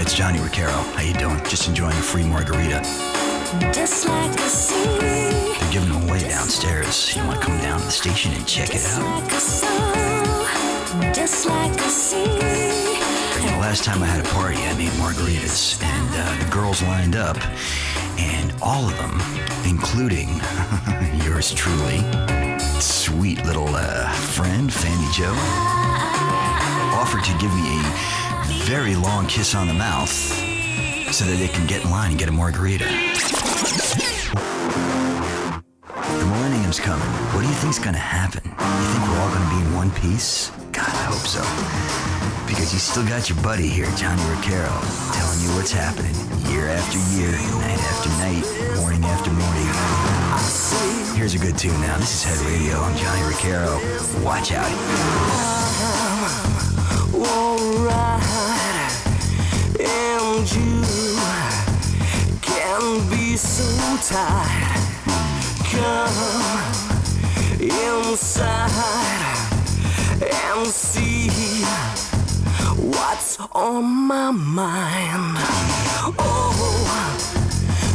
It's Johnny Riccaro. How you doing? Just enjoying a free margarita. Just like a scene. They're giving them away downstairs. You want to come down to the station and check it out? Like a song, just like a scene. The last time I had a party, I made margaritas, and the girls lined up, and all of them, including yours truly, sweet little friend, Fanny Joe, offered to give me a very long kiss on the mouth so that they can get in line and get a margarita. The millennium's coming. What do you think's gonna happen? You think we're all gonna be in one piece? God, I hope so. Because you still got your buddy here, Johnny Riccaro, telling you what's happening year after year, night after night, morning after morning. Here's a good tune now. This is Head Radio. I'm Johnny Riccaro. Watch out. Alright, and you can be so tight. Come inside and see what what's on my mind. Oh,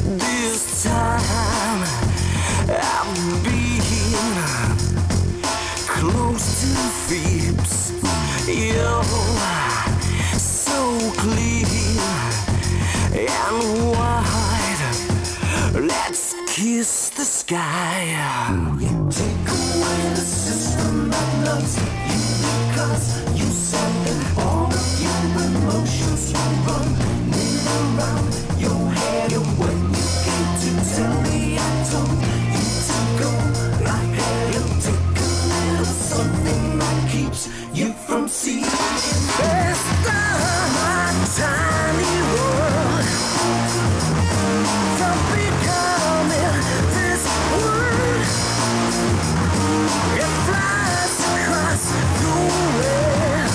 this time I've been close to Phoebes. You're so clear and wide. Let's kiss the sky. Take away the system that loves you because you said that all of your emotions will run around your head. And when you came to tell me I told you to go, I had to take a little something that keeps you from seeing. It's the tiny world from becoming this word. It flies across the world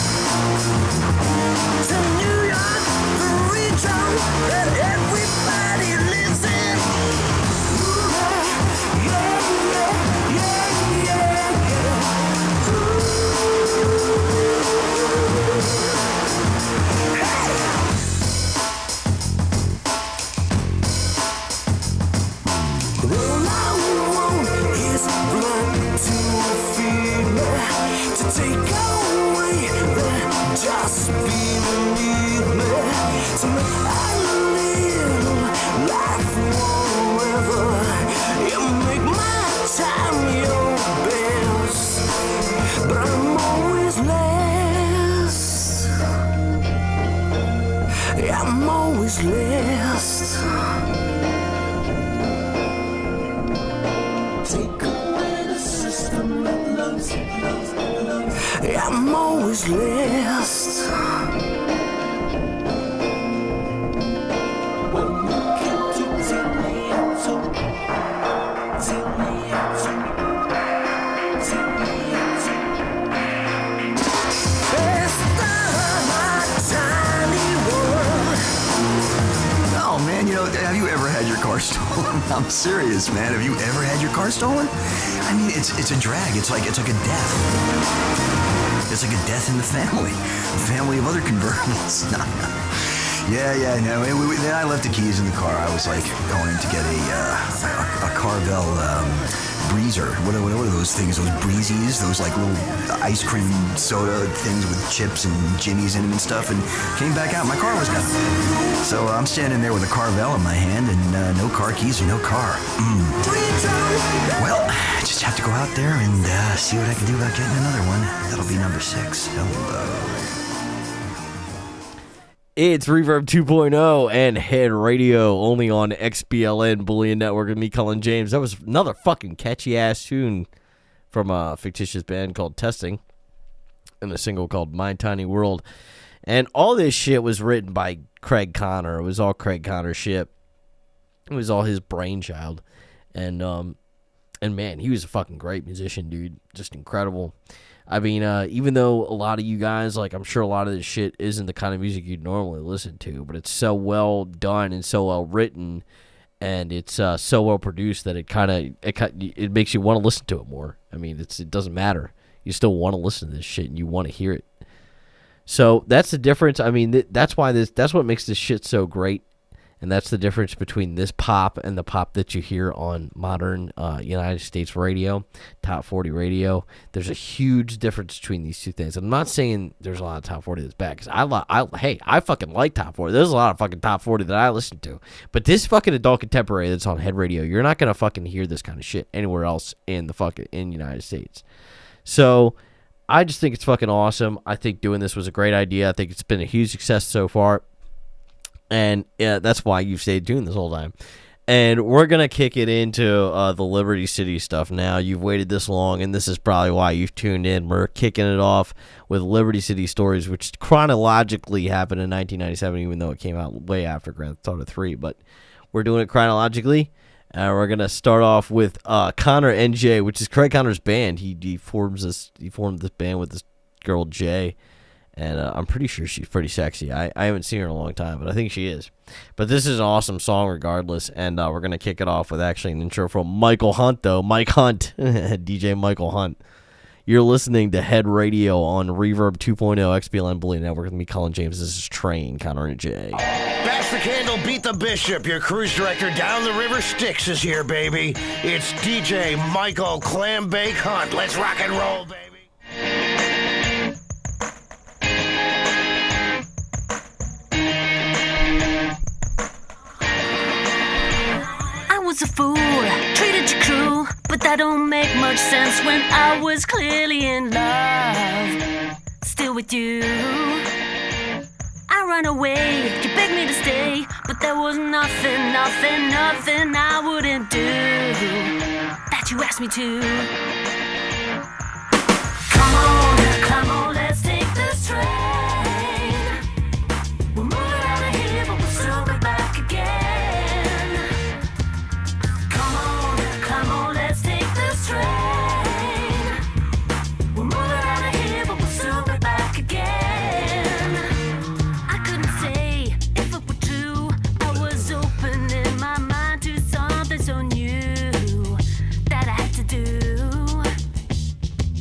to New York, the region that everybody lives in. Ooh, yeah, yeah, yeah, yeah, yeah. All I want is blood to feed me, to take away the just beneath me, to make a little life forever. You make my time your best, but I'm always last. I'm always last. Take away the system that loves. I'm always last. When you came to tell me I'm so, tell me I'm so, tell me I'm so. It's the tiny world. Oh man, have you ever had your car stolen? I'm serious, man. Have you ever had your car stolen? I mean, it's a drag. It's like a death. It's like a death in the family of other convertibles. Yeah, no. Then I left the keys in the car. I was like going to get a Carvel breezer. What are those things? Those breezies? Those like little ice cream soda things with chips and jimmies in them and stuff. And came back out. My car was gone. So I'm standing there with a Carvel in my hand and no car keys or no car. Well, I just have to go out there and see what I can do about getting another one. That'll be number 6. Hello. It's Reverb 2.0 and Head Radio, only on XBLN Bullion Network, and me, Colin James. That was another fucking catchy-ass tune from a fictitious band called Testing and a single called My Tiny World. And all this shit was written by Craig Connor. It was all Craig Connor's shit. It was all his brainchild. And man, he was a fucking great musician, dude. Just incredible. I mean, even though a lot of you guys, like, I'm sure a lot of this shit isn't the kind of music you'd normally listen to, but it's so well done and so well written, and it's so well produced that it makes you want to listen to it more. I mean, it doesn't matter. You still want to listen to this shit, and you want to hear it. So that's the difference. I mean, that's what makes this shit so great. And that's the difference between this pop and the pop that you hear on modern United States radio, top 40 radio. There's a huge difference between these two things. I'm not saying there's a lot of top 40 that's bad, because I fucking like top 40. There's a lot of fucking top 40 that I listen to. But this fucking adult contemporary that's on Head Radio, you're not gonna fucking hear this kind of shit anywhere else in the United States. So I just think it's fucking awesome. I think doing this was a great idea. I think it's been a huge success so far. And that's why you've stayed tuned this whole time. And we're going to kick it into the Liberty City stuff now. You've waited this long, and this is probably why you've tuned in. We're kicking it off with Liberty City Stories, which chronologically happened in 1997, even though it came out way after Grand Theft Auto 3. But we're doing it chronologically. We're going to start off with Connor NJ, which is Craig Connor's band. He formed this band with this girl, Jay. And I'm pretty sure she's pretty sexy. I haven't seen her in a long time, but I think she is. But this is an awesome song regardless, and we're going to kick it off with actually an intro from Michael Hunt, though. Mike Hunt, DJ Michael Hunt. You're listening to Head Radio on Reverb 2.0 XBLN Bullion Network with me, Colin James. This is Train, Connor and Jay. Bash the candle, beat the bishop. Your cruise director down the river Styx is here, baby. It's DJ Michael Clambake Hunt. Let's rock and roll, baby. I was a fool, treated you cruel, but that don't make much sense when I was clearly in love, still with you. I ran away, you begged me to stay, but there was nothing I wouldn't do that you asked me to. Come on, let's take this train. We're moving out of here, but we'll soon be back again. Come on, let's take this train. We're moving out of here, but we'll soon be back again. I couldn't say if it were true. I was opening my mind to something so new that I had to do.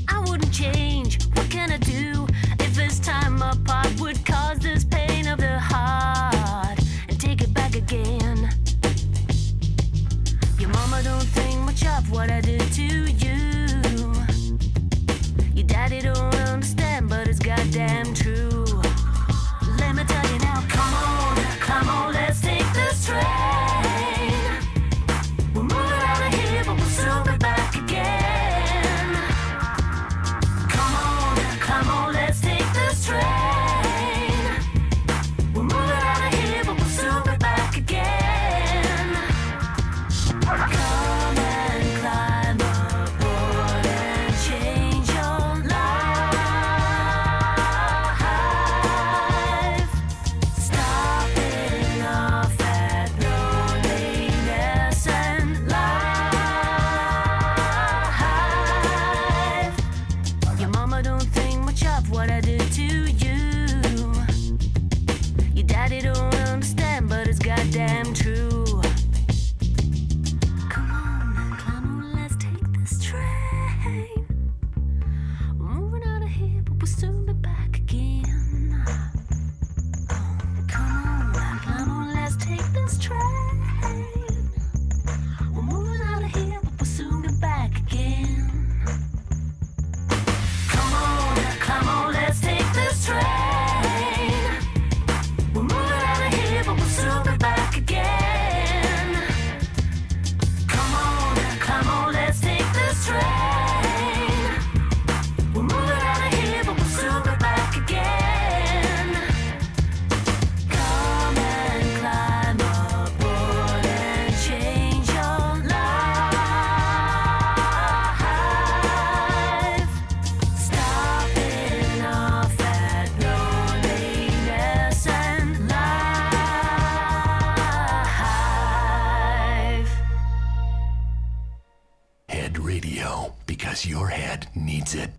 I wouldn't change. What can I do if this time apart would cause this pain of the heart and take it back again? Your mama don't think much of what I did to you. Your daddy don't understand, but it's goddamn true. Let me tell you now, come on, let's take this train. We're moving out of here, but we'll soon be back again. Come on, let's take this train. We're moving out of here, but we'll soon be back again. Come and climb aboard and change your life. Stopping off at loneliness and life. Your mama don't think much of what I did to you. Your daddy don't understand, but it's goddamn true. Come on, let's take this train. We're moving out of here, but we'll soon be back again. Oh, come on, let's take this train. We're moving out of here, but we'll soon be back again. Come on, let's take this train. We're moving out of here, but we'll soon be back again. Come on, let's take this train. We're moving out of here, but we'll soon be back again. Come and climb aboard and change your life. Stopping off at loneliness and life. Head Radio, because your head needs it.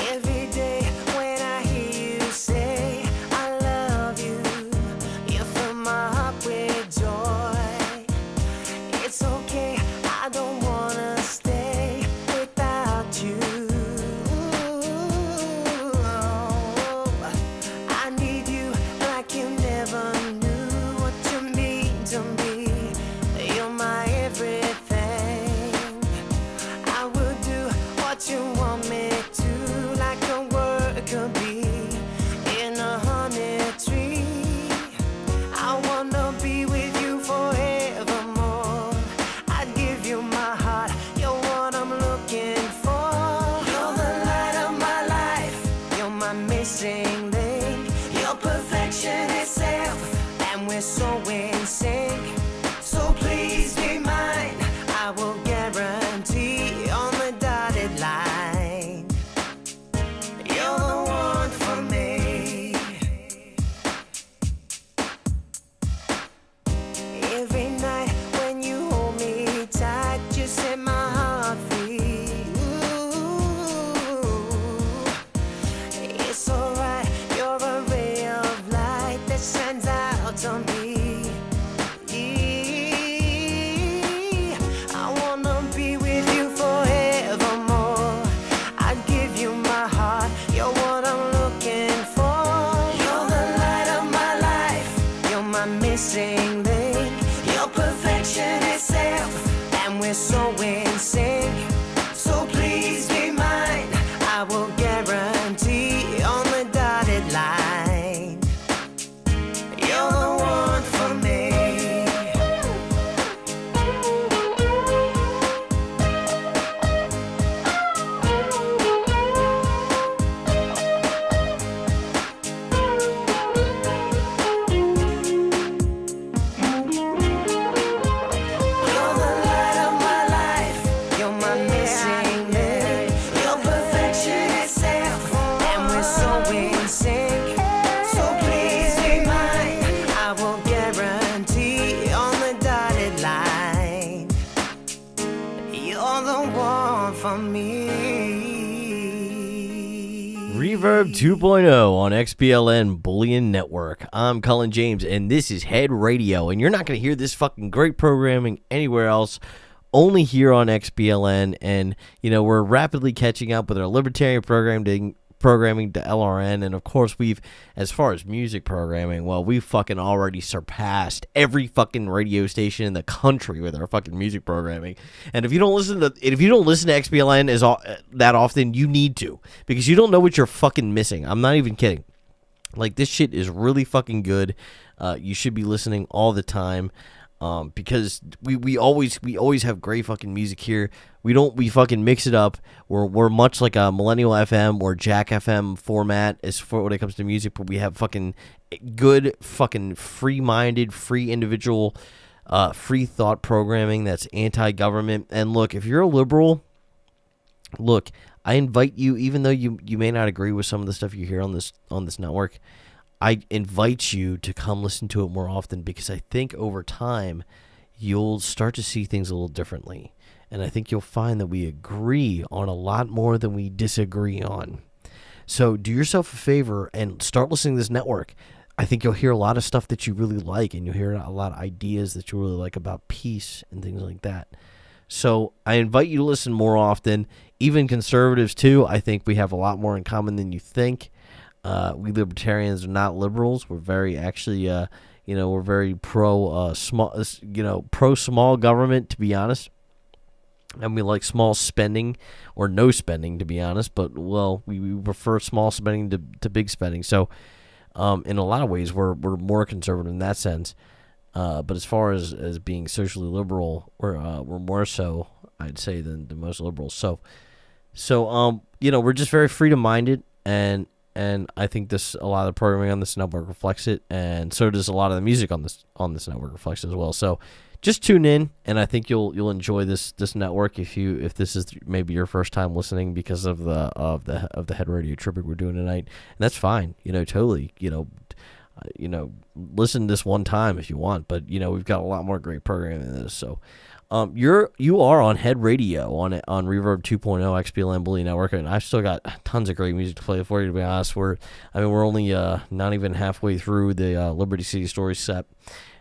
Every day when I hear you say I love you, you fill my heart with joy. It's okay, I don't wanna stay without you. I need you like you never knew what you mean to me. You're my everything. I will do what you want me to, like a worker bee in a honey tree. I wanna be with you forevermore. I'd give you my heart, you're what I'm looking for. You're the light of my life, you're my missing link. You're perfection itself, and we're so in sync. So please be mine, I will guarantee on the dotted line. Reverb 2.0 on XBLN Bullion Network. I'm Colin James, and this is Head Radio. And you're not going to hear this fucking great programming anywhere else, only here on XBLN. And, you know, we're rapidly catching up with our libertarian programming to LRN. And, of course, we've, as far as music programming, well, we've fucking already surpassed every fucking radio station in the country with our fucking music programming. And if you don't listen to XBLN that often, you need to, because you don't know what you're fucking missing. I'm not even kidding. Like, this shit is really fucking good. You should be listening all the time. Because we always have great fucking music here. We fucking mix it up. We're much like a Millennial FM or Jack FM format as for when it comes to music, but we have fucking good fucking free-minded, free individual, free thought programming that's anti-government. And look, if you're a liberal, look, I invite you, even though you may not agree with some of the stuff you hear on this network, I invite you to come listen to it more often, because I think over time you'll start to see things a little differently. And I think you'll find that we agree on a lot more than we disagree on. So do yourself a favor and start listening to this network. I think you'll hear a lot of stuff that you really like, and you'll hear a lot of ideas that you really like about peace and things like that. So I invite you to listen more often. Even conservatives too. I think we have a lot more in common than you think. We libertarians are not liberals. We're very we're very pro small government, to be honest. And we like small spending or no spending, to be honest. But, well, we prefer small spending to big spending. So, in a lot of ways, we're more conservative in that sense. But as far as being socially liberal, we're more so, I'd say, than most liberals. So we're just very freedom-minded, and I think a lot of the programming on this network reflects it, and so does a lot of the music on this network reflects it as well. So just tune in, and I think you'll enjoy this network if this is maybe your first time listening because of the Head Radio tribute we're doing tonight, and that's fine. Totally. Listen this one time if you want, but we've got a lot more great programming than this. So. You are on Head Radio on Reverb 2.0 XBLN Bullion Network, and I've still got tons of great music to play for you. To be honest, we're only not even halfway through the Liberty City Stories set,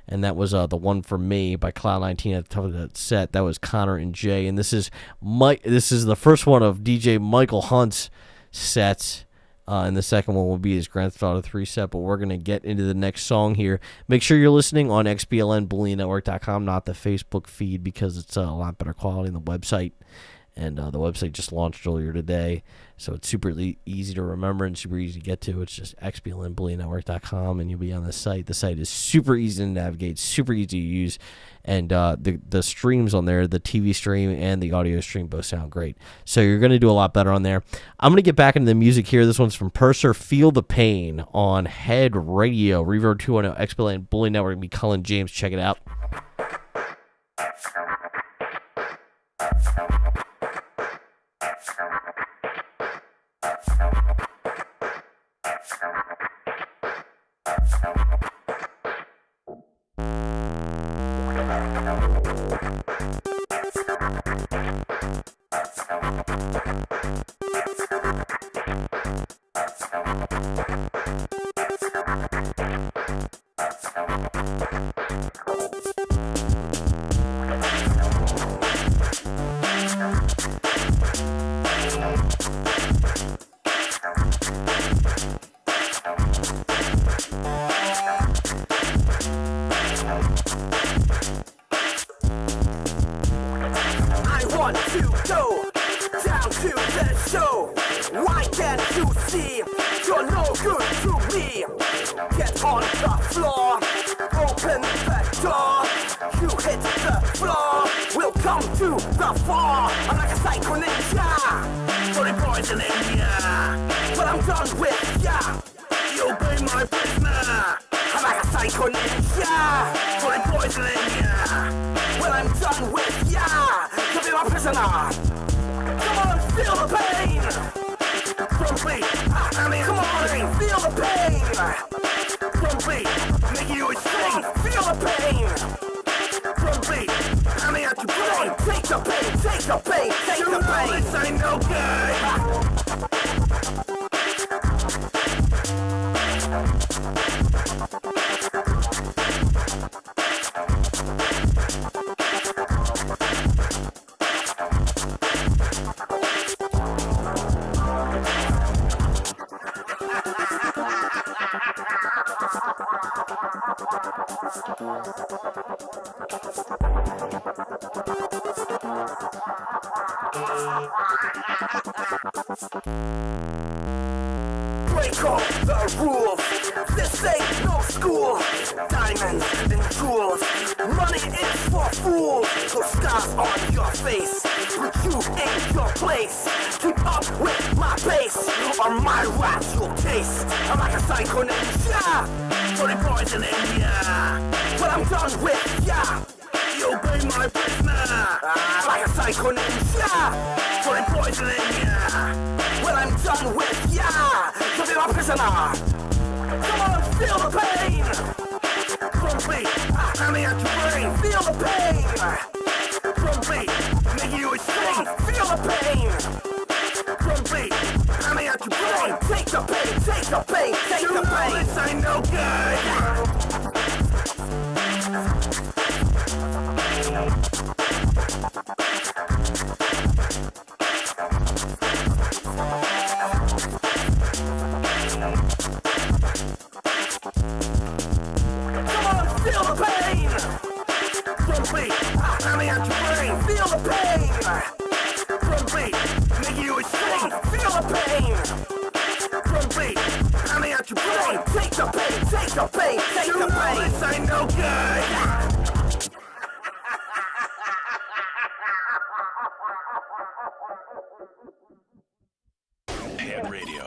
and that was the one for me by Cloud 19 at the top of that set. That was Connor and Jay, and this is the first one of DJ Michael Hunt's sets. And the second one will be his Grand Theft Auto 3 set, but we're going to get into the next song here. Make sure you're listening on XBLNBullionNetwork.com, not the Facebook feed, because it's a lot better quality than the website. And the website just launched earlier today, so it's super easy to remember and super easy to get to. It's just XBLNBullionNetwork.com, and you'll be on the site. The site is super easy to navigate, super easy to use, and the streams on there, the TV stream and the audio stream, both sound great. So you're going to do a lot better on there. I'm going to get back into the music here. This one's from Purser, Feel the Pain on Head Radio, Reverb 2.0, XBLN Bullion Network. Me, Colin James. Check it out. I know no Break all the rules. This ain't no school. Diamonds and jewels. Money is for fools. Those scars on your face, but you ain't your place. Keep up with my pace, or my raps you'll taste. I'm like a psycho ninja, for the poison in ya. But I'm done with ya. You obey my prisoner, like a psycho ninja, for the poison in ya. When I'm done with ya, to be my prisoner. Come on, feel the pain. From beat, hammy at your brain. Feel the pain. From beat, making you insane. Feel the pain. From beat, hammy at your brain. Take the pain, take the pain, take the pain. This ain't no good. Feel the pain! From beat, hammy at your brain. Feel the pain! From beat, making you insane. Feel the pain! From beat, hammy at your brain. Take the pain, take the pain, take the pain. This ain't no good! Head radio.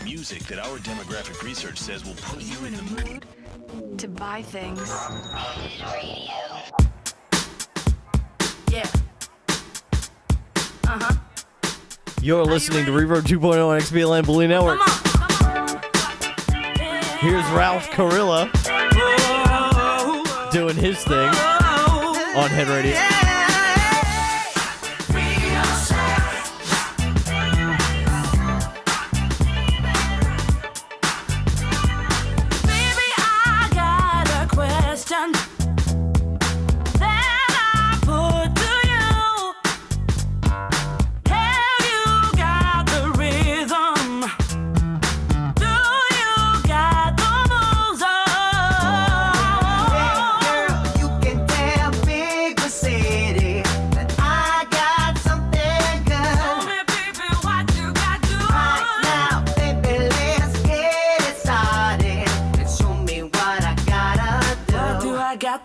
Music that our demographic research says will put you in the mood to buy things. Yeah. Uh-huh. You're listening to Reverb 2.0 on XBLN Bullion Network. Here's Ralph Carilla doing his thing on Head Radio.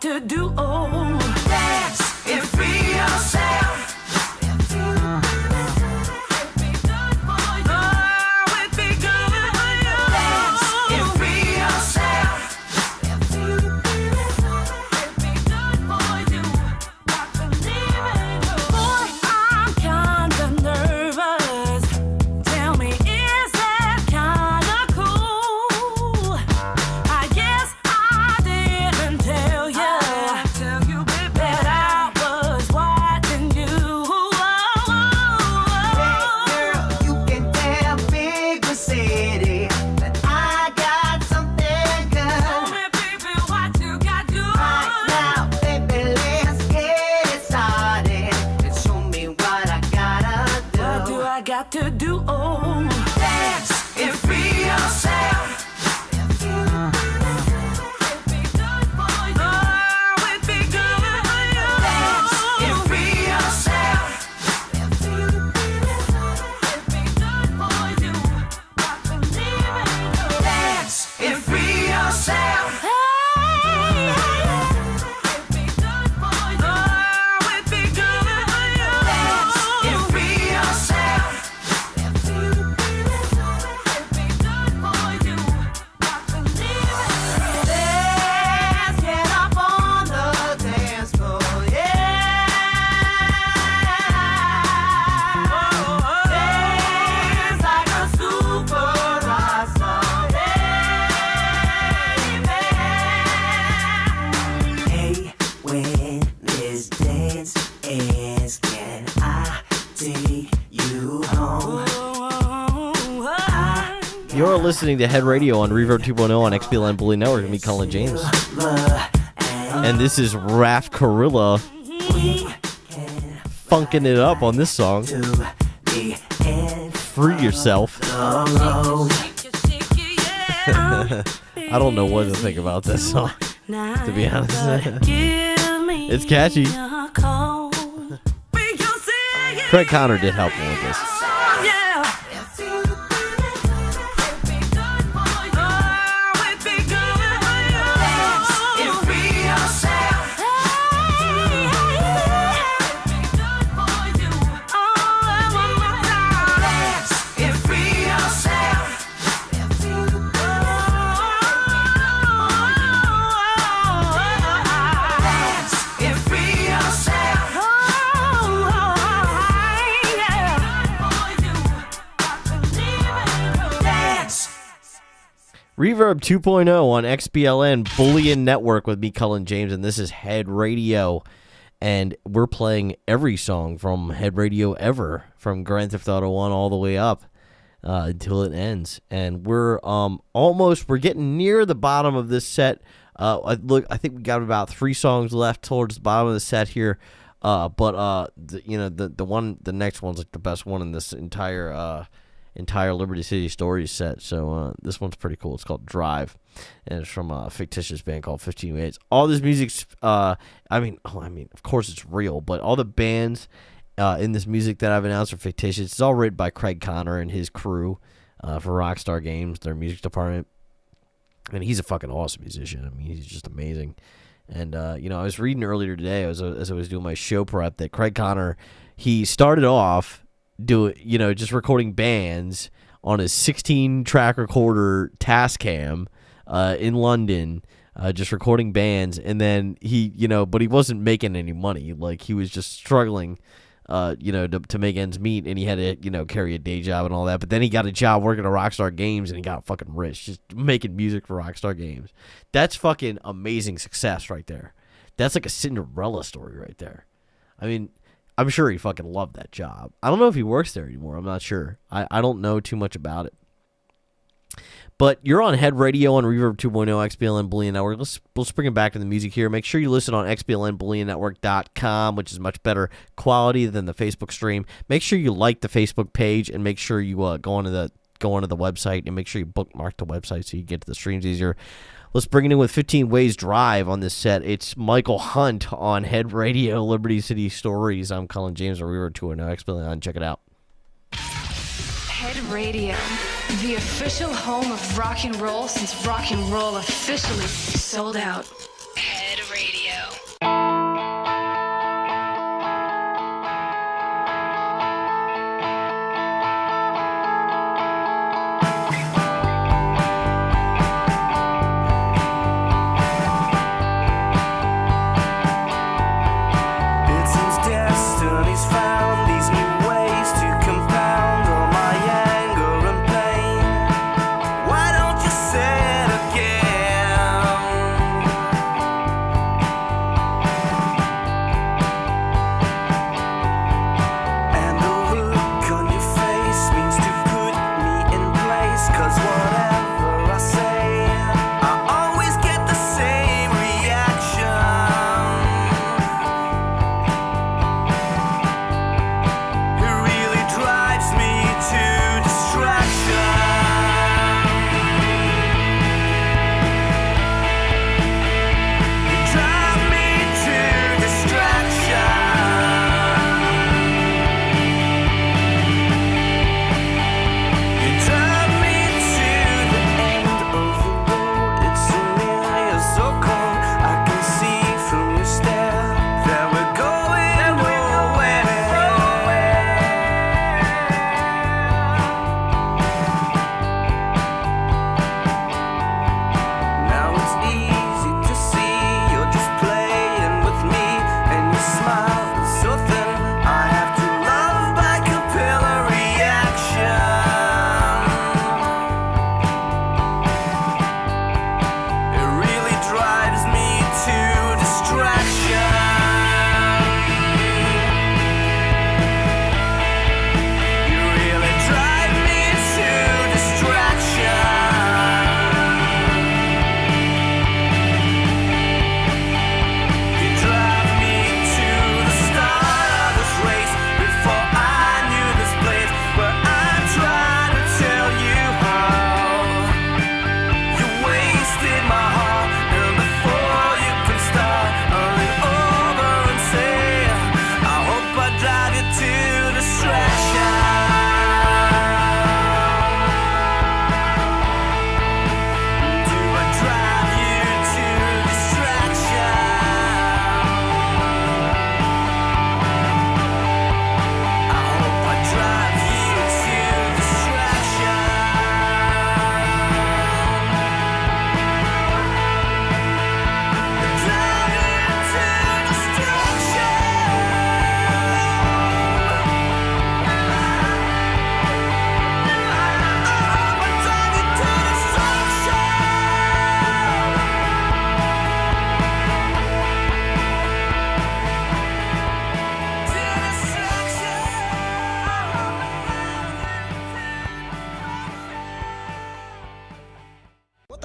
To do, dance and free yourself. To do, dance and free yourself. you home. You're listening to Head Radio on Reverb 2.0 on XBLN Bullion Network with me, Colin James. And this is Raph Gorilla funking it up on this song. Free Yourself. I don't know what to think about this song, to be honest. It's catchy. Craig Connor did help me with this. Reverb 2.0 on XBLN Bullion Network with me, Cullen James, and this is Head Radio. And we're playing every song from Head Radio ever, from Grand Theft Auto 1 all the way up until it ends. And we're getting near the bottom of this set. I think we got about 3 songs left towards the bottom of the set here. The next one's like the best one in this entire Liberty City Stories set. So this one's pretty cool. It's called Drive, and it's from a fictitious band called 15 Minutes. All this music's of course it's real, but all the bands in this music that I've announced are fictitious. It's all written by Craig Connor and his crew for Rockstar Games, their music department. And he's a fucking awesome musician. I mean, he's just amazing. And I was reading earlier today as I was doing my show prep that Craig Connor, he started off just recording bands on his 16-track recorder Tascam in London, just recording bands, and then but he wasn't making any money. Like, he was just struggling, to make ends meet, and he had to, carry a day job and all that. But then he got a job working at Rockstar Games, and he got fucking rich, just making music for Rockstar Games. That's fucking amazing success right there. That's like a Cinderella story right there. I mean, I'm sure he fucking loved that job. I don't know if he works there anymore. I'm not sure. I don't know too much about it. But you're on Head Radio on Reverb 2.0 XBLN Bullion Network. Let's bring it back to the music here. Make sure you listen on XBLNBullionNetwork.com, which is much better quality than the Facebook stream. Make sure you like the Facebook page, and make sure you go onto the website, and make sure you bookmark the website so you get to the streams easier. Let's bring it in with 15 Ways Drive on this set. It's Michael Hunt on Head Radio, Liberty City Stories. I'm Colin James, or Reverb 2.0 XBLN. Check it out. Head Radio, the official home of rock and roll since rock and roll officially sold out. Head Radio. Why don't you say it again?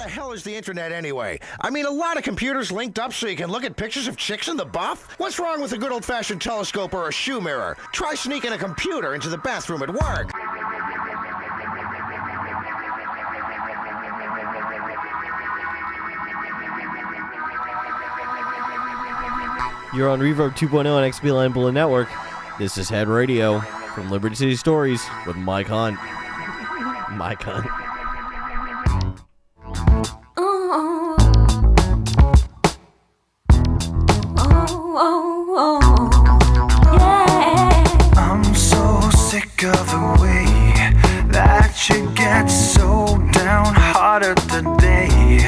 the hell is the internet anyway? I mean, a lot of computers linked up so you can look at pictures of chicks in the buff? What's wrong with a good old-fashioned telescope or a shoe mirror? Try sneaking a computer into the bathroom at work. You're on Reverb 2.0 on XBLN Bullion Network. This is Head Radio from Liberty City Stories with Mike Hunt. Mike Hunt. I'm so sick of the way that you get so downhearted today.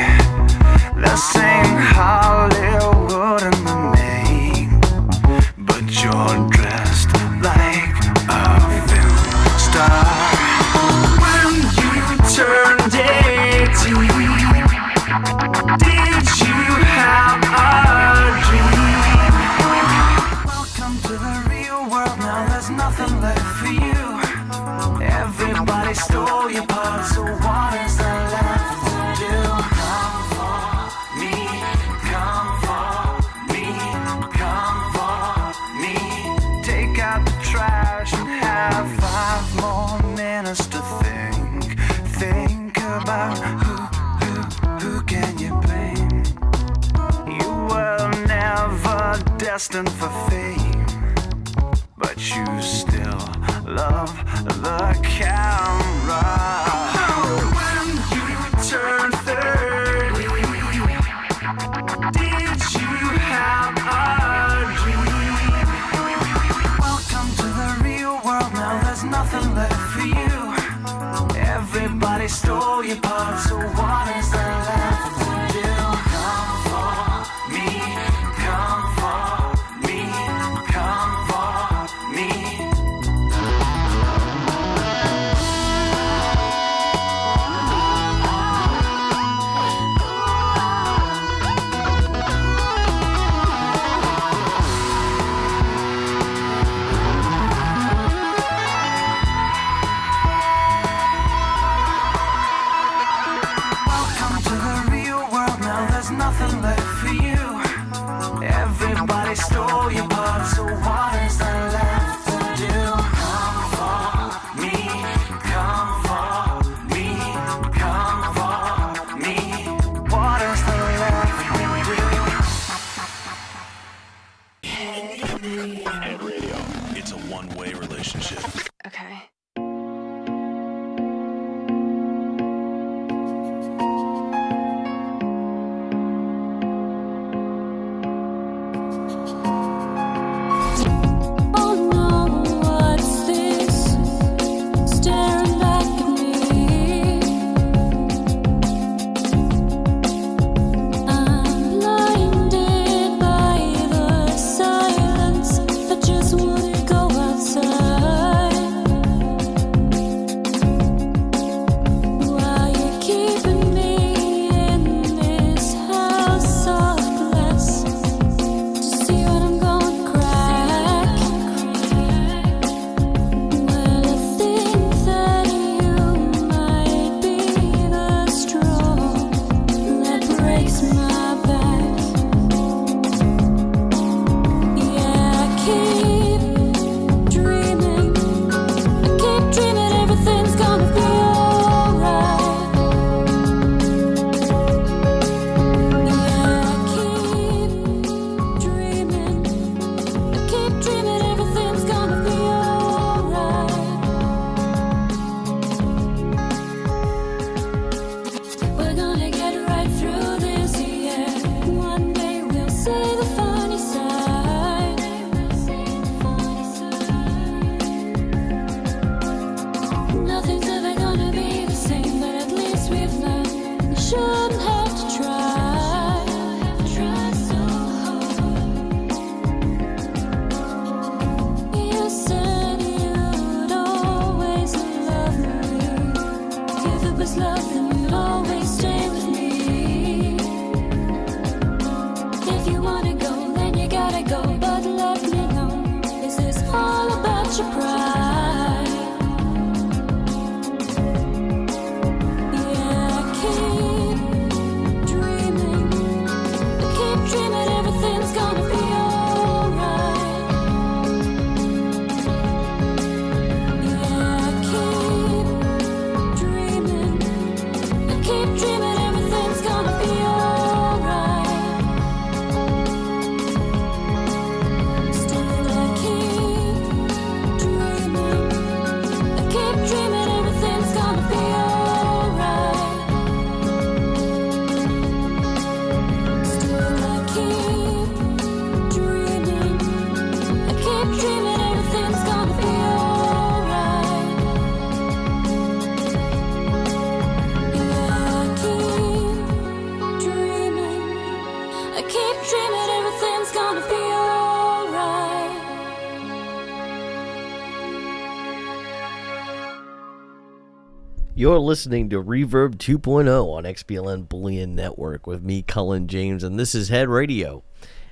The same Hollywood in the name, but you're dressed like a film star. When you turned 18, did you have a dream? Welcome to the real world, now there's nothing left for you. Everybody stole your part, so what is there left to do? Come for me, come for me, come for me. Take out the trash and have 5 more minutes to think. Think about who can you blame? You were never destined for fame, but you still love the camera. When you turn 30, did you have a dream? Welcome to the real world, now there's nothing left for you. Everybody stole your part, so what is there left to do? Come for me, come for me, come for me. You're listening to Reverb 2.0 on XBLN Bullion Network with me, Cullen James, and this is Head Radio.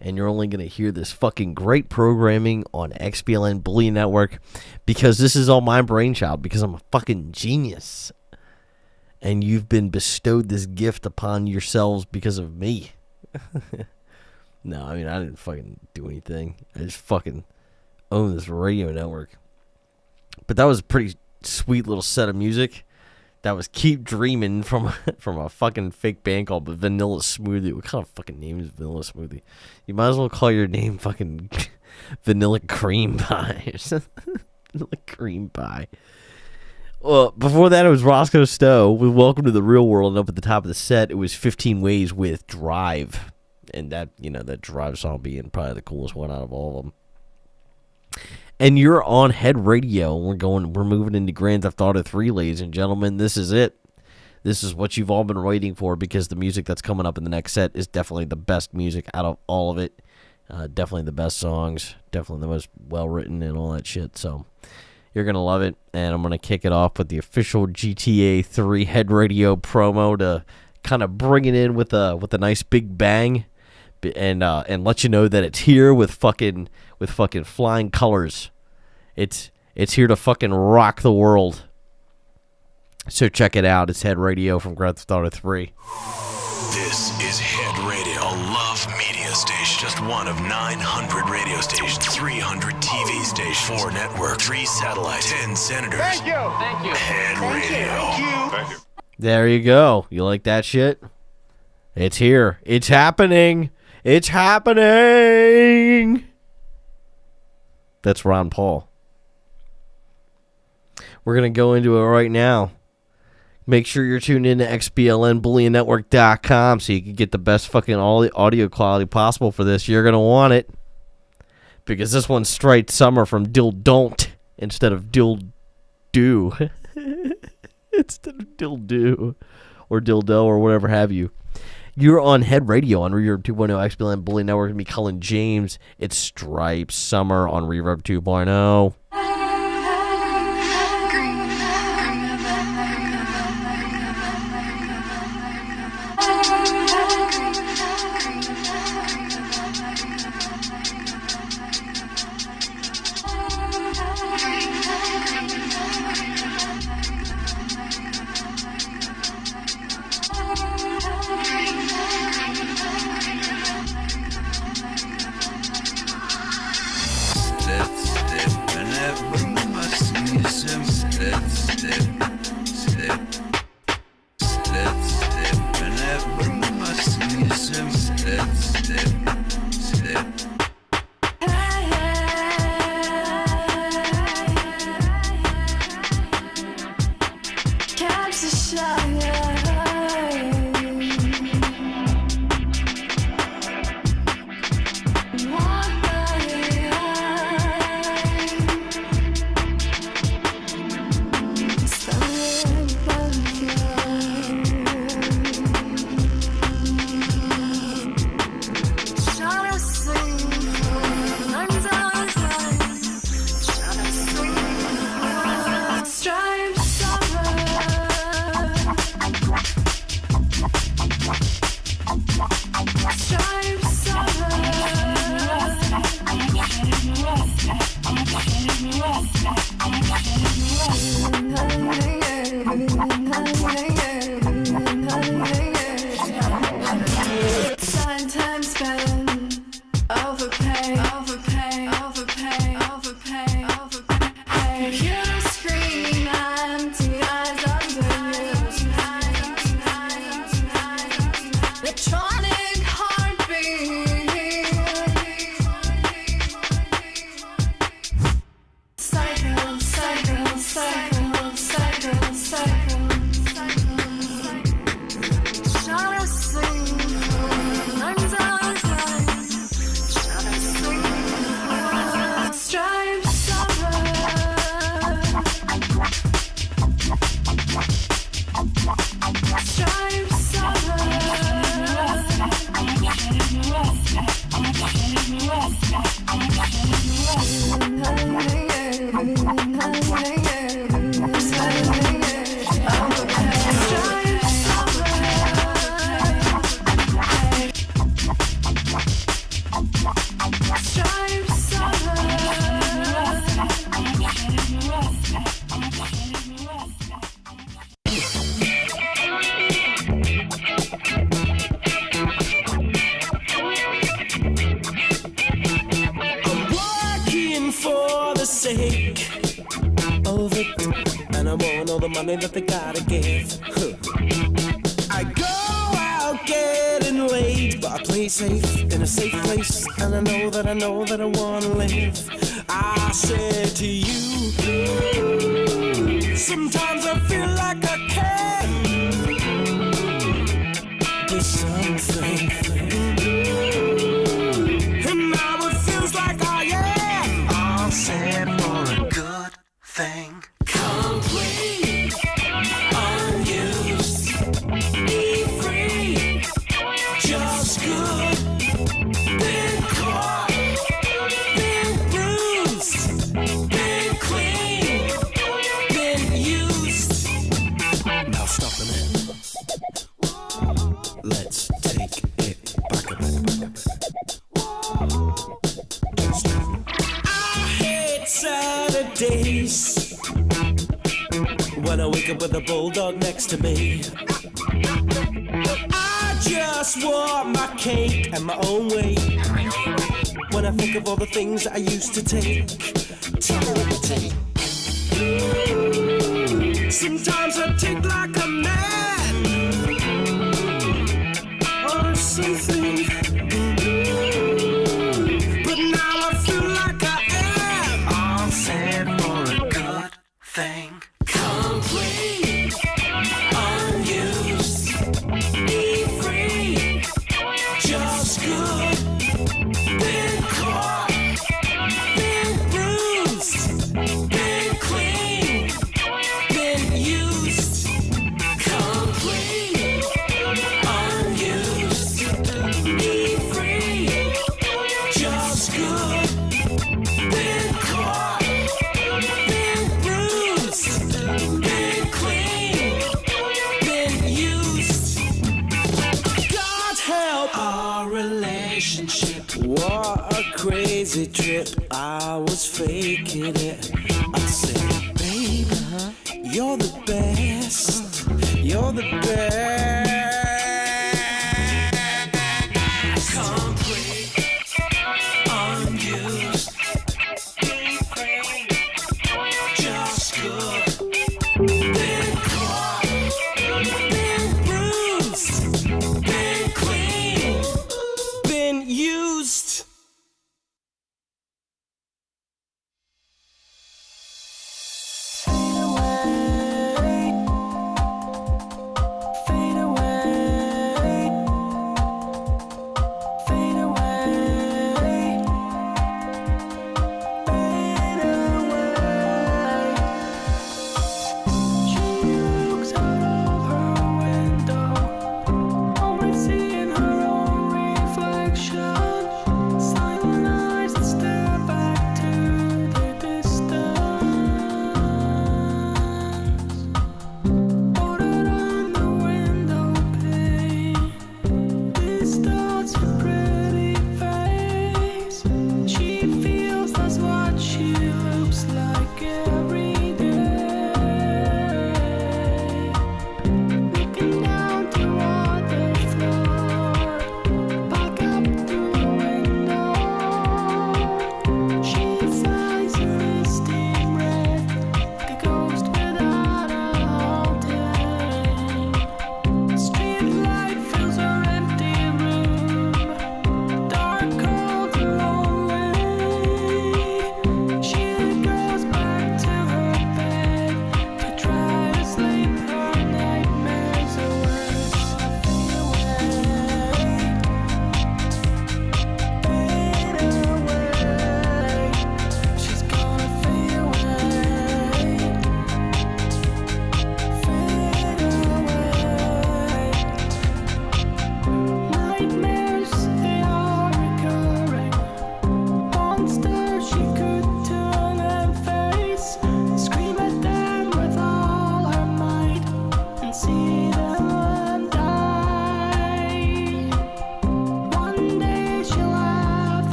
And you're only going to hear this fucking great programming on XBLN Bullion Network because this is all my brainchild, because I'm a fucking genius. And you've been bestowed this gift upon yourselves because of me. No, I mean, I didn't fucking do anything. I just fucking own this radio network. But that was a pretty sweet little set of music. That was Keep Dreamin' from a fucking fake band called Vanilla Smoothie. What kind of fucking name is Vanilla Smoothie? You might as well call your name fucking Vanilla Cream Pie or something. Vanilla Cream Pie. Well, before that, it was Roscoe Stowe with Welcome to the Real World. And up at the top of the set, it was 15 Ways with Drive. And that, you know, that Drive song being probably the coolest one out of all of them. And you're on Head Radio. We're moving into Grand Theft Auto 3, ladies and gentlemen. This is it. This is what you've all been waiting for, because the music that's coming up in the next set is definitely the best music out of all of it. Definitely the best songs. Definitely the most well-written and all that shit. So you're going to love it. And I'm going to kick it off with the official GTA 3 Head Radio promo to kind of bring it in with a nice big bang. And let you know that it's here with fucking flying colors. It's here to fucking rock the world. So check it out. It's Head Radio from Grand Theft Auto 3. This is Head Radio, a love media station. Just one of 900 radio stations, 300 TV stations, 4 networks, 3 satellites, 10 senators. Thank you. Thank you. Head Radio. Thank you. There you go. You like that shit? It's here. It's happening. It's happening. That's Ron Paul. We're going to go into it right now. Make sure you're tuned in to XBLNBullionNetwork.com so you can get the best fucking audio quality possible for this. You're going to want it. Because this one's straight summer from Dill Don't instead of Dill Do. Instead of Dill Do. Or Dildo or whatever have you. You're on Head Radio on Reverb 2.0 XBLN Bullion Network with me, Cullen James. It's Stripes Summer on Reverb 2.0. Stop. and I want all the money that they gotta give. I go out getting late, but I play safe in a safe place, and I know that I wanna live. I said to you, sometimes I feel like I can't do something, and now it feels like I am all set for a good thing. Complete, unused, be free, just good. Been caught, been bruised, been clean, been used. Now stop a minute. Let's take it back a bit. I hate Saturdays when I wake up with a bulldog next to me. I just want my cake and my own way. When I think of all the things that I used to take. Sometimes I take like a man or something, but now I feel like I am all set for a good thing. Complete, unused, be free, just good. Been caught, been bruised, been clean, been used. Complete, unused, be free, just good. Been caught, been bruised, been clean, been used. God help our relationship. What a crazy trip. I was faking it. I said, babe, you're the best. You're the best. Complete, unused, be free, just good. Been caught, been bruised, been clean, been used. Fade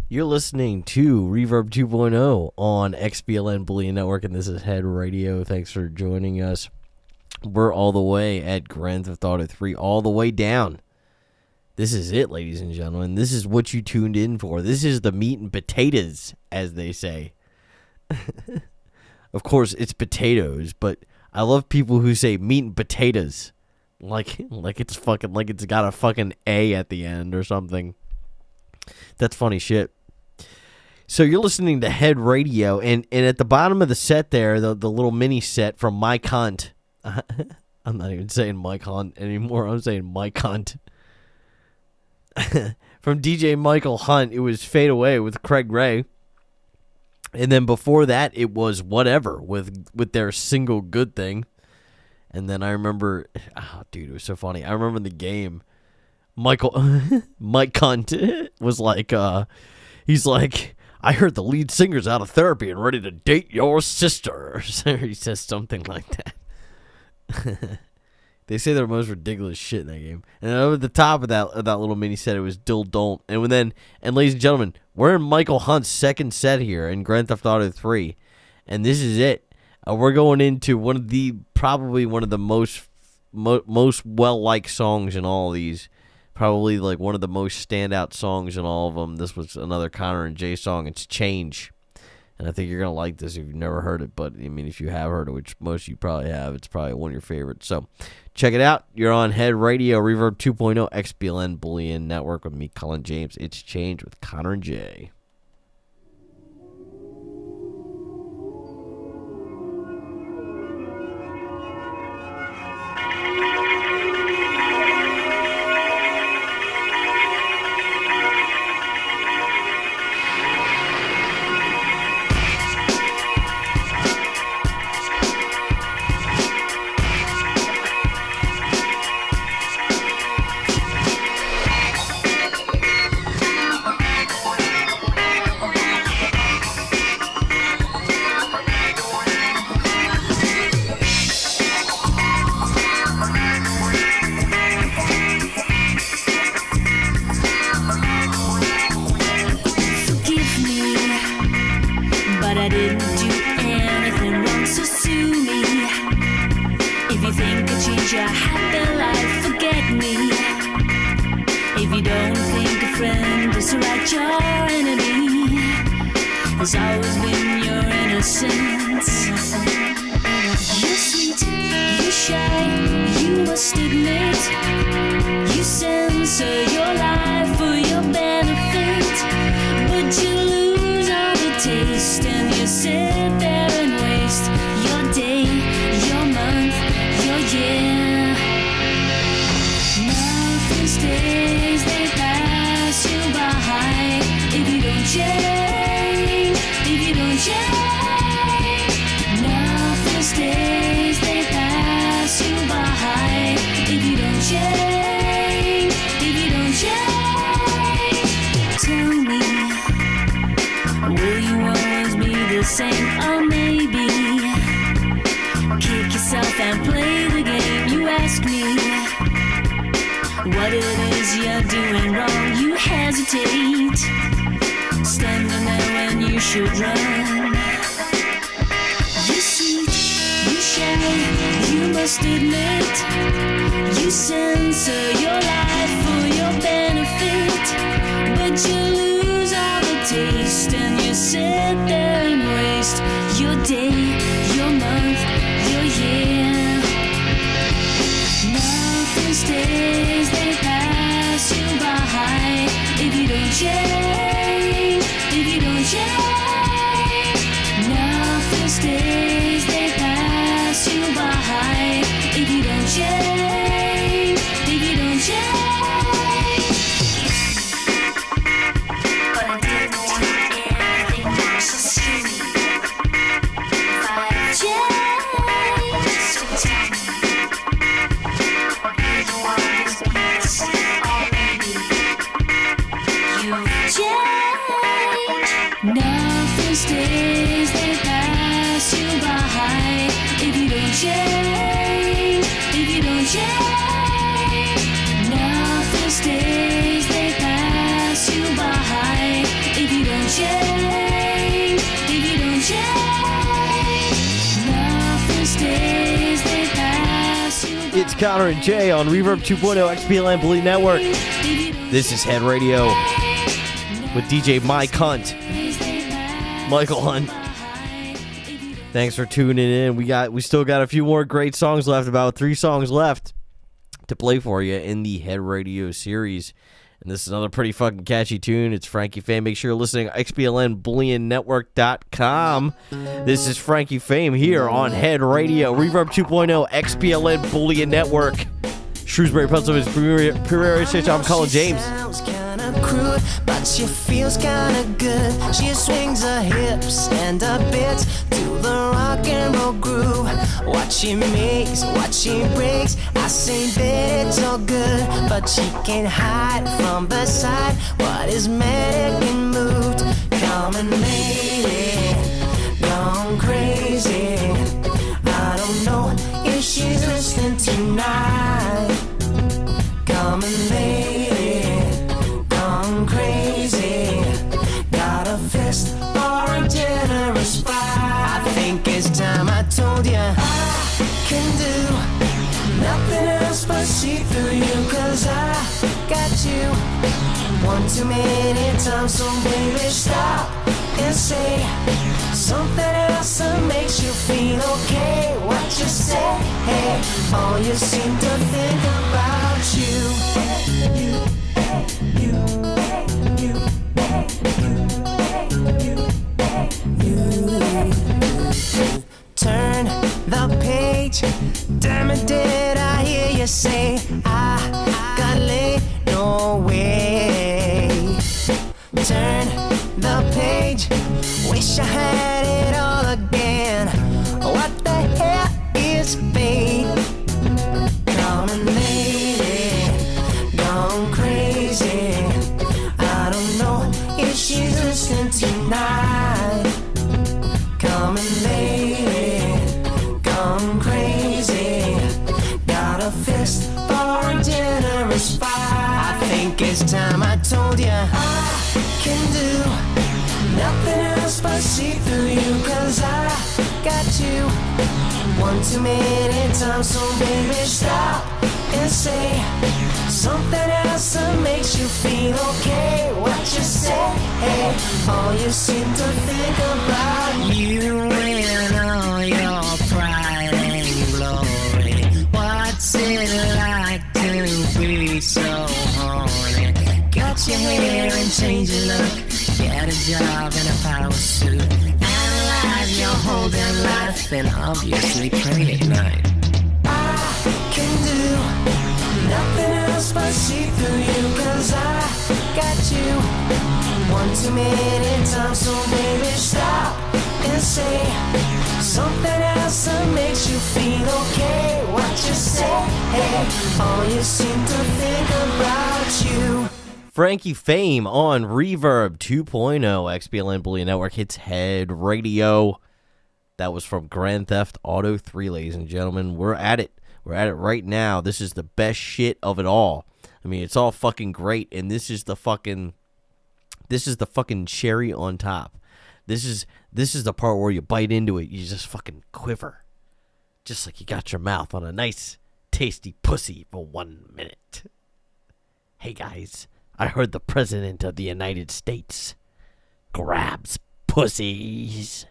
You're listening to Reverb 2.0 on XBLN Bullion Network, and this is Head Radio. Thanks for joining us. We're all the way at Grand Theft Auto 3, all the way down. This is it, ladies and gentlemen. This is what you tuned in for. This is the meat and potatoes, as they say. Of course, it's potatoes, but I love people who say meat and potatoes. Like it's got a fucking A at the end or something. That's funny shit. So you're listening to Head Radio, and at the bottom of the set there, the little mini set from My Cunt. I'm not even saying Mike Hunt anymore. I'm saying Mike Hunt. From DJ Michael Hunt, it was Fade Away with Craig Ray. And then before that, it was Whatever with their single Good Thing. And then I remember, dude, it was so funny. I remember the game. Mike Hunt was like, he's like, I heard the lead singer's out of therapy and ready to date your sister. He says something like that. They say the most ridiculous shit in that game. And then over the top of that little mini set, it was Dill Don't. And ladies and gentlemen, we're in Michael Hunt's second set here in Grand Theft Auto 3. And this is it. We're going into probably one of the most well-liked songs in all of these. Probably like one of the most standout songs in all of them. This was another Connor and Jay song. It's Change. And I think you're going to like this if you've never heard it. But, I mean, if you have heard it, which most of you probably have, it's probably one of your favorites. So, check it out. You're on Head Radio, Reverb 2.0, XBLN Bullion Network with me, Colin James. It's Change with Connor and Jay. Nothing stays, they pass you by. If you don't change, if you don't change, nothing stays, they pass you by. It's Connor and Jay on Reverb 2.0 XBLN Bullion Network. This is Head Radio with DJ Mike Hunt, Michael Hunt. Thanks for tuning in. We still got a few more great songs left, about 3 songs left to play for you in the Head Radio series. And this is another pretty fucking catchy tune. It's Frankie Fame. Make sure you're listening to XBLNBullionNetwork.com. This is Frankie Fame here on Head Radio, Reverb 2.0, XBLN Bullion Network. Shrewsbury, Pennsylvania's premier station. I'm Colin James. Sounds kinda crude, but she feels kinda good. She swings her hips and her bits to the rock and roll groove. What she makes, what she breaks, I say that it's all good, but she can't hide from the side what is manic and moved. Coming lady, gone crazy. I don't know if she's listening tonight. Coming lady, gone crazy. Got a fist for a generous spy. I think it's time I told you I can do nothing else but see through you, 'cause I got you one too many times. So baby, stop and say something else that makes you feel okay. What you say, hey, all you seem to think about you. Turn the page. Damn it, did I hear you say I got laid? No way. Turn the page. Wish I had it all again. What the hell is fate? Coming lady, gone crazy. I don't know if she's listening tonight. Coming lady, gone crazy. Got a fist for a generous spy. I think it's time I told you I can do nothing else but see through you, 'cause I got you one too many times. So baby, stop and say something else that makes you feel okay. What you say, hey, all you seem to think about you and all your pride and glory. What's it like to be so horny? Got your hair and change your look. Get a job in a power suit. Analyze your whole damn life and obviously pray at night. I can do nothing else but see through you, 'cause I got you one too many times. So baby, stop and say something else that makes you feel okay. What you say, hey, all you seem to think about you. Frankie Fame on Reverb 2.0 XBLN Bullion Network hits Head Radio. That was from Grand Theft Auto 3, ladies and gentlemen. We're at it. We're at it right now. This is the best shit of it all. I mean, it's all fucking great, and this is the fucking cherry on top. This is the part where you bite into it, you just fucking quiver. Just like you got your mouth on a nice, tasty pussy for 1 minute. Hey guys, I heard the President of the United States grabs pussies.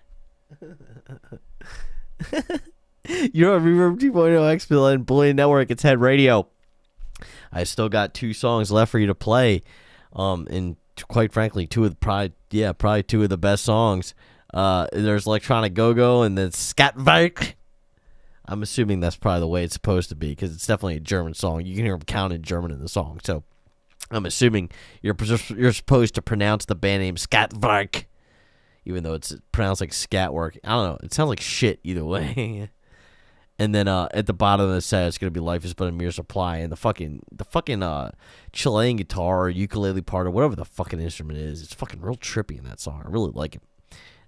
You're on Reverb 2.0 XBLN Bullion Network. It's Head Radio. I still got 2 songs left for you to play. And quite frankly, probably 2 of the best songs. There's Electronic Go-Go and then Skatwerk. I'm assuming that's probably the way it's supposed to be, because it's definitely a German song. You can hear them count in German in the song. So I'm assuming you're supposed to pronounce the band name Skatwerk, even though it's pronounced like Scatwork. I don't know. It sounds like shit either way. And then at the bottom of the set, it's gonna be "Life Is But a Mere Supply," and the fucking Chilean guitar or ukulele part or whatever the fucking instrument is. It's fucking real trippy in that song. I really like it.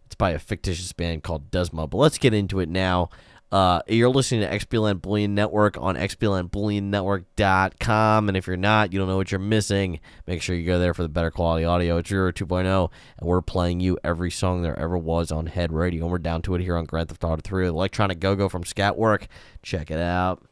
It's by a fictitious band called Desma. But let's get into it now. You're listening to XBLN Bullion Network on XBLNBullionNetwork.com, and if you're not, you don't know what you're missing. Make sure you go there for the better quality audio. It's Reverb 2.0, and we're playing you every song there ever was on Head Radio, and we're down to it here on Grand Theft Auto 3, Electronic Go-Go from Scatwork. Check it out.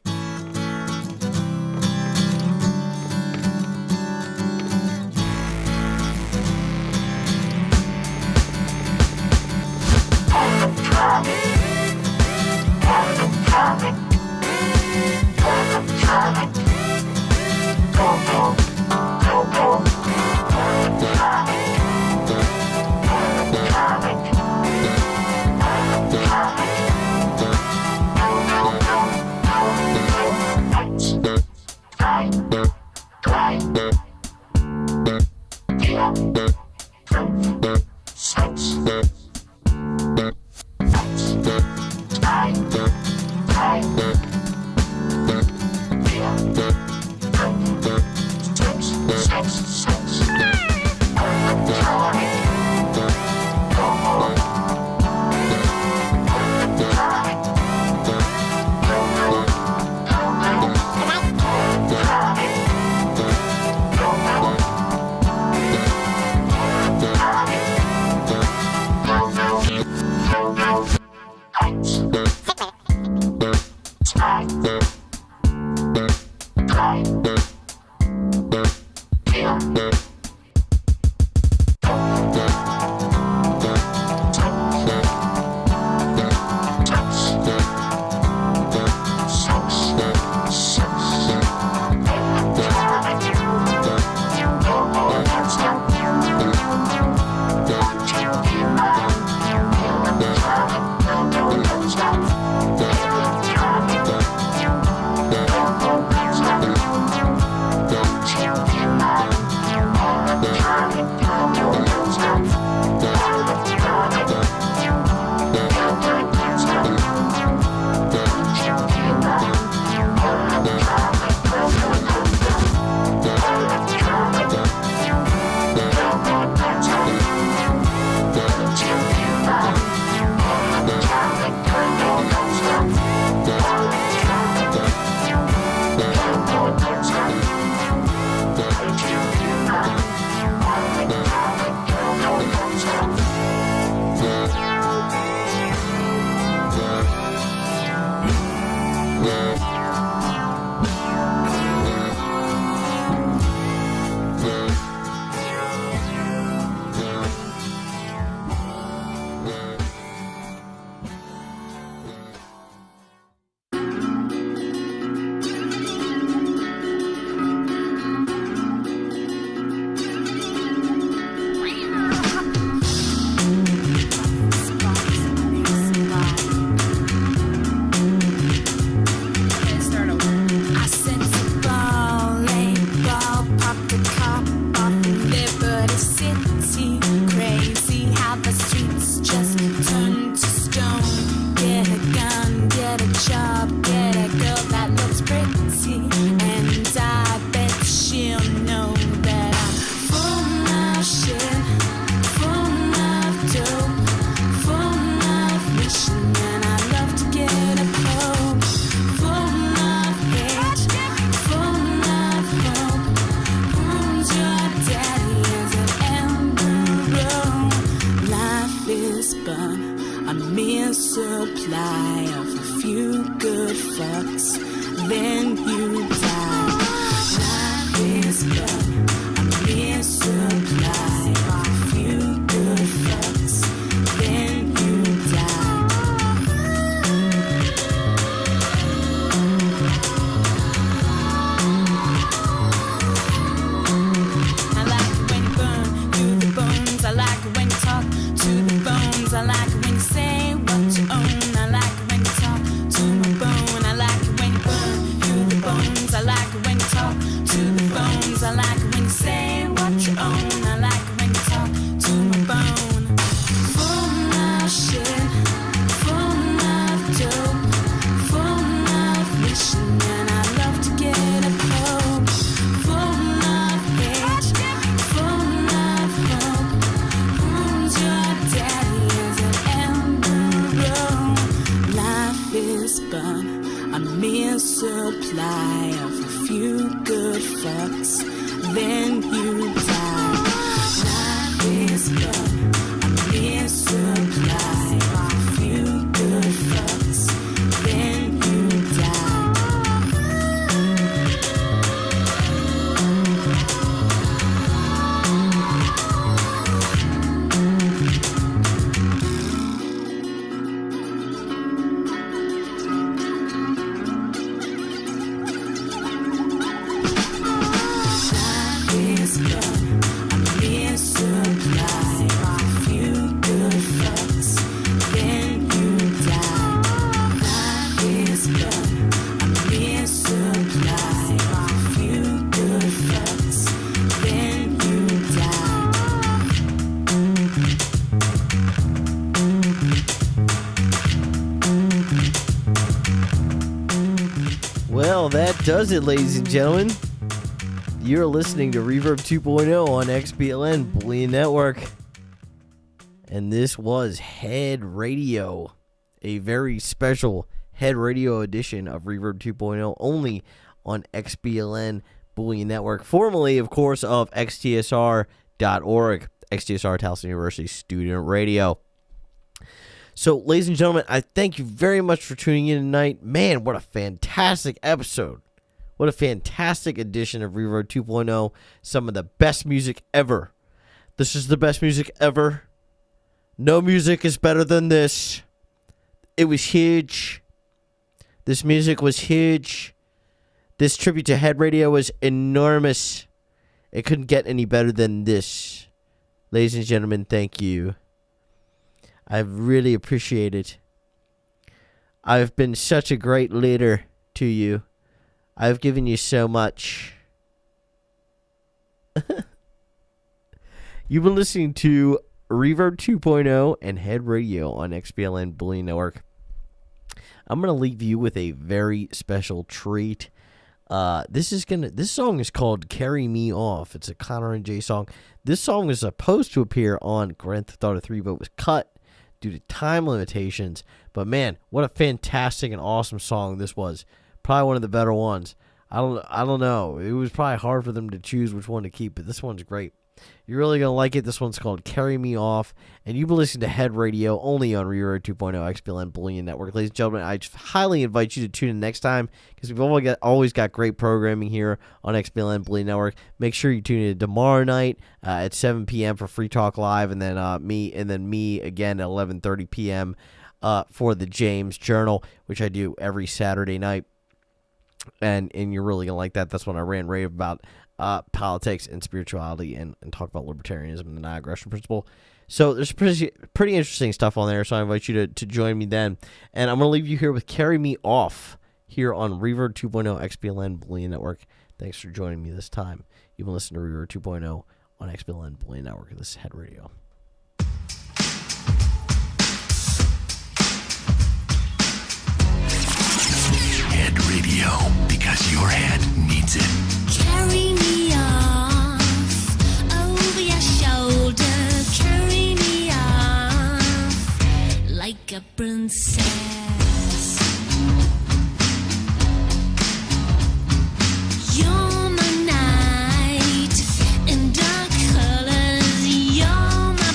When you burn through the bone. supply of a few good fucks, then you die. Life is but a mere supply of a few good fucks, then you die. Well, that does it, ladies and gentlemen. You're listening to Reverb 2.0 on XBLN Bullion Network. And this was Head Radio, a very special Head Radio edition of Reverb 2.0, only on XBLN Bullion Network, formerly, of course, of XTSR.org, XTSR, Towson University Student Radio. So, ladies and gentlemen, I thank you very much for tuning in tonight. Man, what a fantastic episode. What a fantastic edition of Reverb 2.0. Some of the best music ever. This is the best music ever. No music is better than this. It was huge. This music was huge. This tribute to Head Radio was enormous. It couldn't get any better than this. Ladies and gentlemen, thank you. I really appreciate it. I've been such a great leader to you. I've given you so much. You've been listening to Reverb 2.0 and Head Radio on XBLN Bullion Network. I'm going to leave you with a very special treat. This song is called Carry Me Off. It's a Connor and Jay song. This song was supposed to appear on Grand Theft Auto 3, but was cut due to time limitations. But man, what a fantastic and awesome song this was. Probably one of the better ones. I don't know. It was probably hard for them to choose which one to keep, but this one's great. You're really going to like it. This one's called Carry Me Off. And you've been listening to Head Radio only on Reverb 2.0 XBLN Bullion Network. Ladies and gentlemen, I highly invite you to tune in next time because we've always got great programming here on XBLN Bullion Network. Make sure you tune in tomorrow night at 7 p.m. for Free Talk Live, and then me again at 11:30 p.m. For the James Journal, which I do every Saturday night. And you're really going to like that. That's when I rave about politics and spirituality and talk about libertarianism and the non-aggression principle. So there's pretty interesting stuff on there, so I invite you to join me then. And I'm going to leave you here with Carry Me Off here on Reverb 2.0 XBLN Bullion Network. Thanks for joining me this time. You've been listening to Reverb 2.0 on XBLN Bullion Network. This is Head Radio. Head Radio, because your head needs it. Carry me off over your shoulder. Carry me off like a princess. You're my night in dark colors. You're my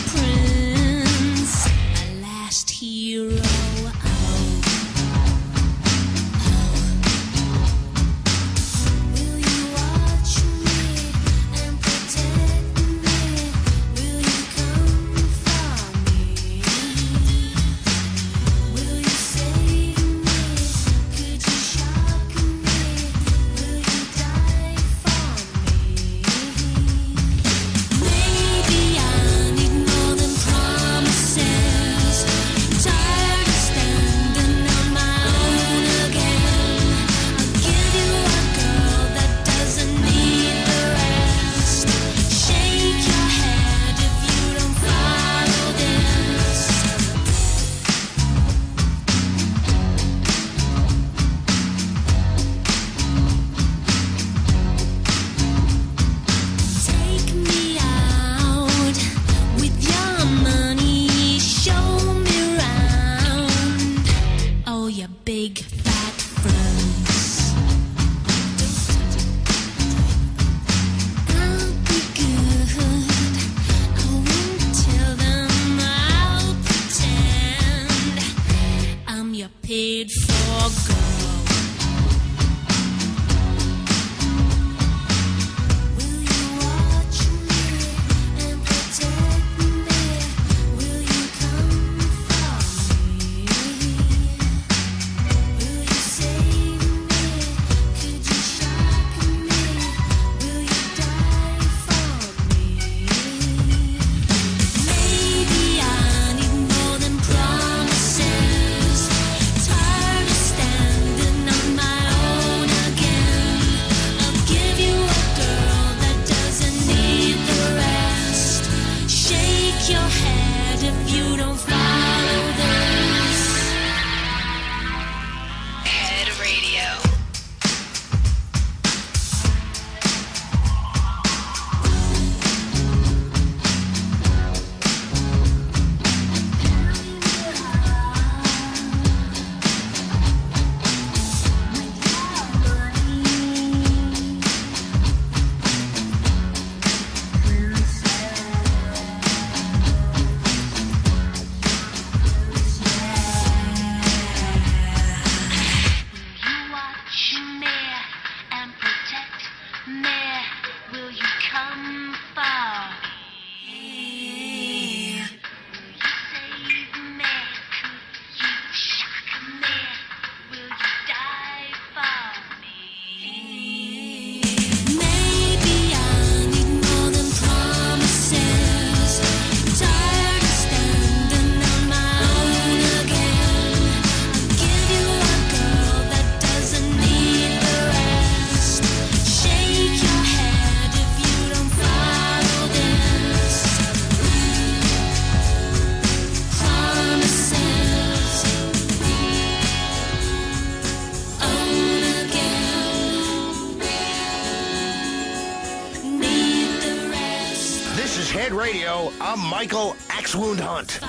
Radio. I'm Michael Axwound Hunt.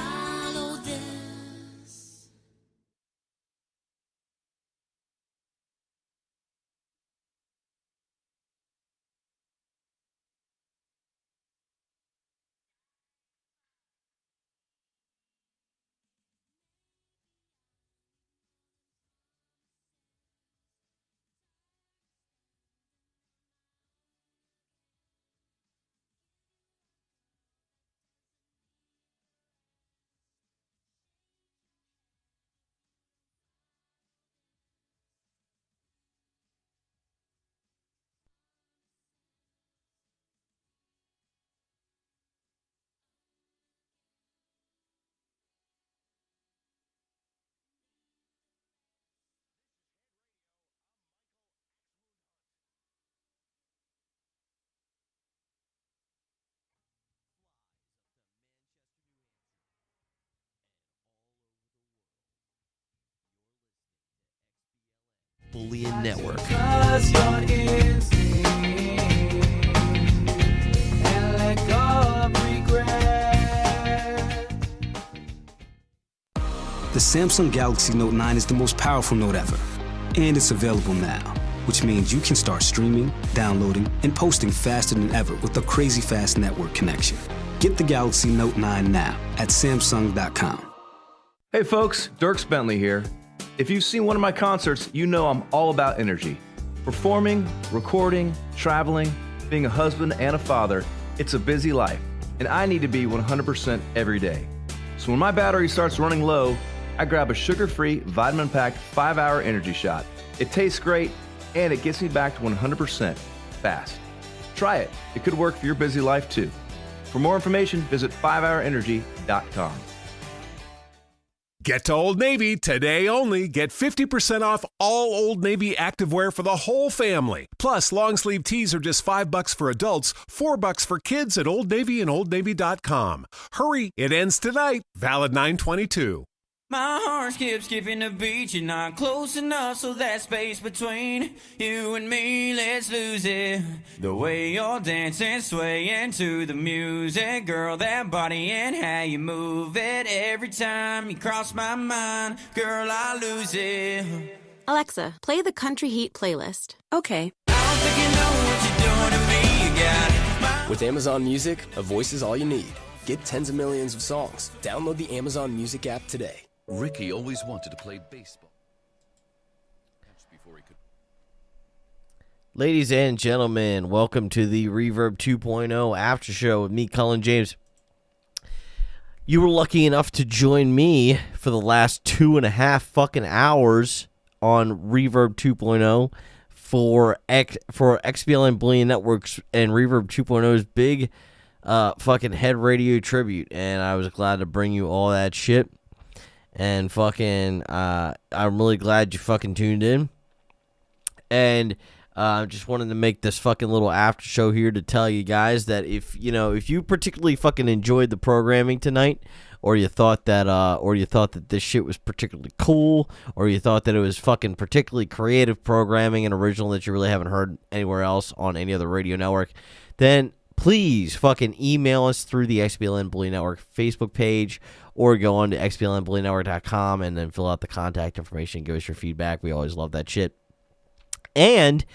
Bullion Network. The Samsung Galaxy Note 9 is the most powerful Note ever. And it's available now, which means you can start streaming, downloading, and posting faster than ever with a crazy fast network connection. Get the Galaxy Note 9 now at Samsung.com. Hey folks, Dirks Bentley here. If you've seen one of my concerts, you know I'm all about energy. Performing, recording, traveling, being a husband and a father, it's a busy life, and I need to be 100% every day. So when my battery starts running low, I grab a sugar-free, vitamin-packed 5-hour energy shot. It tastes great, and it gets me back to 100% fast. Try it. It could work for your busy life too. For more information, visit 5hourenergy.com. Get to Old Navy today only. Get 50% off all Old Navy activewear for the whole family. Plus, long sleeve tees are just $5 for adults, $4 for kids at Old Navy and OldNavy.com. Hurry, it ends tonight. Valid 9/22. My heart skips skipping the beat. You're not close enough, so that space between you and me, let's lose it. The way you're dancing, swaying to the music, girl, that body and how you move it. Every time you cross my mind, girl, I lose it. Alexa, play the Country Heat playlist. Okay. I don't think you know what you're doing to me. You got it. With Amazon Music, a voice is all you need. Get tens of millions of songs. Download the Amazon Music app today. Ricky always wanted to play baseball. Ladies and gentlemen, welcome to the Reverb 2.0 after show with me, Cullen James. You were lucky enough to join me for the last 2.5 fucking hours on Reverb 2.0 for XBLN Bullion Networks and Reverb 2.0's big fucking head radio tribute, and I was glad to bring you all that shit. And fucking, I'm really glad you fucking tuned in. And I just wanted to make this fucking little after show here to tell you guys that if you particularly fucking enjoyed the programming tonight, or you thought that this shit was particularly cool, or you thought that it was fucking particularly creative programming and original that you really haven't heard anywhere else on any other radio network, then please fucking email us through the XBLN Bullion Network Facebook page, or go on to xblnbullionetwork.com and then fill out the contact information. Give us your feedback. We always love that shit. And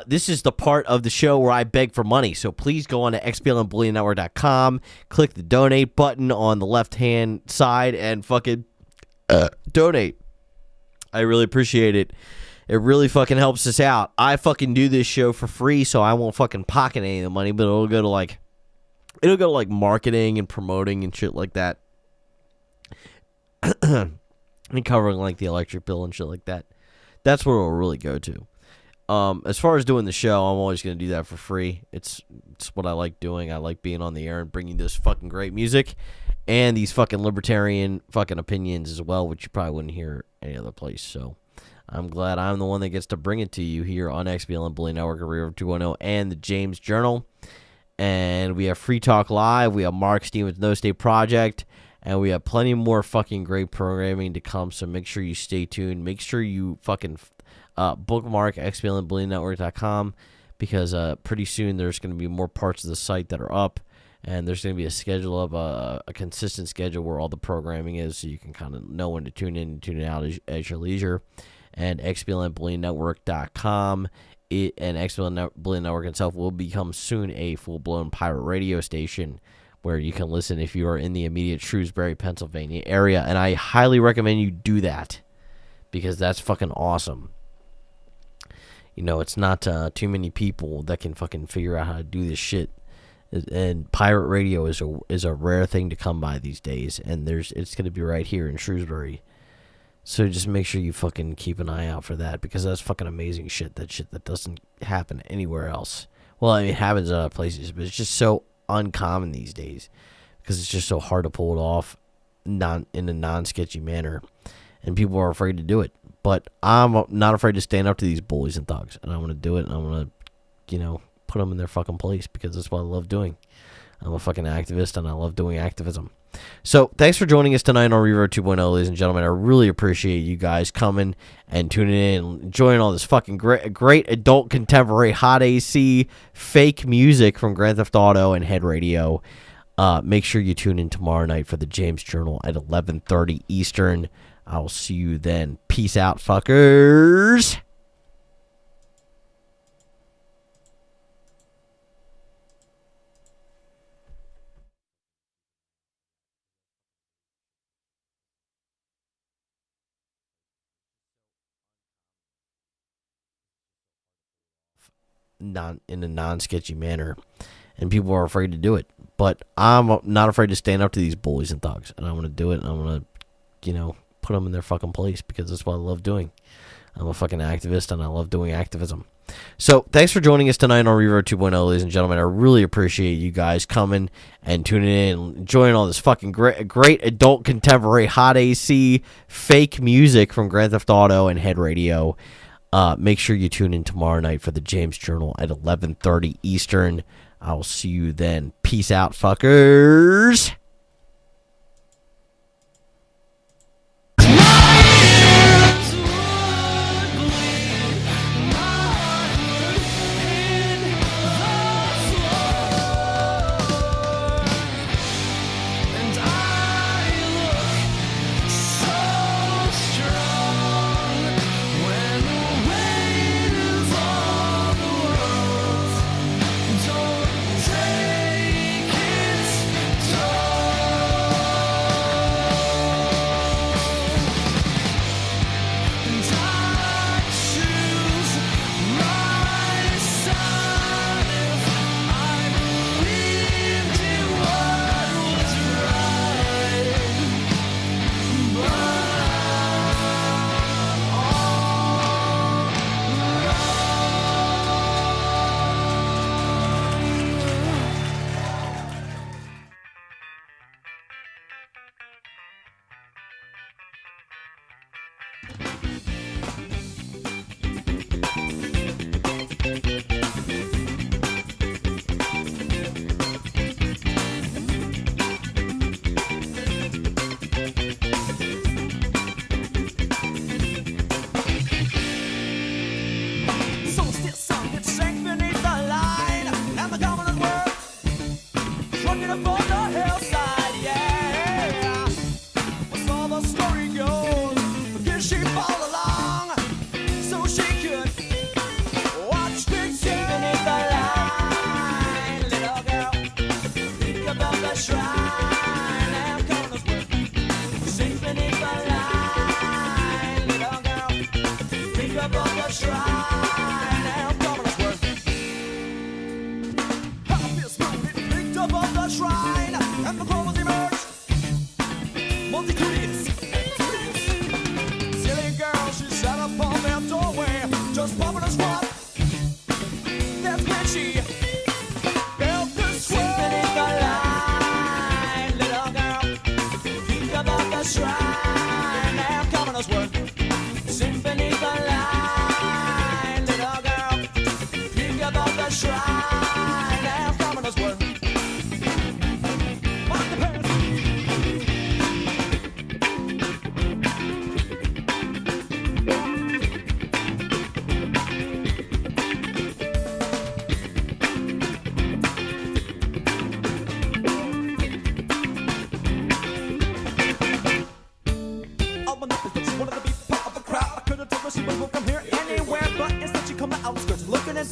this is the part of the show where I beg for money. So please go on to xblnbullionetwork.com, click the donate button on the left-hand side, and fucking donate. I really appreciate it. It really fucking helps us out. I fucking do this show for free, so I won't fucking pocket any of the money, but it'll go to like marketing and promoting and shit like that. And covering like the electric bill and shit like that. That's where it'll really go to. As far as doing the show, I'm always going to do that for free. It's what I like doing. I like being on the air and bringing this fucking great music and these fucking libertarian fucking opinions as well, which you probably wouldn't hear any other place. So I'm glad I'm the one that gets to bring it to you here on XBLN Bullion Network, Reverb 2.0, and the James Journal. And we have Free Talk Live. We have Mark Stevens' No State Project. And we have plenty more fucking great programming to come, so make sure you stay tuned. Make sure you fucking bookmark xblnbullionetwork.com, because pretty soon there's going to be more parts of the site that are up, And there's going to be a schedule of a consistent schedule where all the programming is, so you can kind of know when to tune in and tune out at your leisure. And XBLN and XBLN Bullion Network itself will become soon a full-blown pirate radio station where you can listen if you are in the immediate Shrewsbury, Pennsylvania area. And I highly recommend you do that because that's fucking awesome. You know, it's not too many people that can fucking figure out how to do this shit. And pirate radio is a rare thing to come by these days. And it's going to be right here in Shrewsbury. So just make sure you fucking keep an eye out for that because that's fucking amazing shit. That shit that doesn't happen anywhere else. Well, I mean, it happens in other places, but it's just so uncommon these days because it's just so hard to pull it off in a non-sketchy manner. And people are afraid to do it. But I'm not afraid to stand up to these bullies and thugs. And I'm going to do it. And I'm going to, put them in their fucking place because that's what I love doing. I'm a fucking activist and I love doing activism. So thanks for joining us tonight on Reverb 2.0, ladies and gentlemen. I really appreciate you guys coming and tuning in and enjoying all this fucking great adult contemporary hot AC fake music from Grand Theft Auto and Head Radio. Make sure you tune in tomorrow night for the James Journal at 11:30 Eastern. I'll see you then. Peace out, fuckers. In a non-sketchy manner, and people are afraid to do it. But I'm not afraid to stand up to these bullies and thugs, and I'm going to do it, and I'm going to, put them in their fucking place because that's what I love doing. I'm a fucking activist, and I love doing activism. So thanks for joining us tonight on Reverb 2.0, ladies and gentlemen. I really appreciate you guys coming and tuning in and enjoying all this fucking great adult contemporary hot AC fake music from Grand Theft Auto and Head Radio. Make sure you tune in tomorrow night for the James Journal at 11:30 Eastern. I'll see you then. Peace out, fuckers. Take it,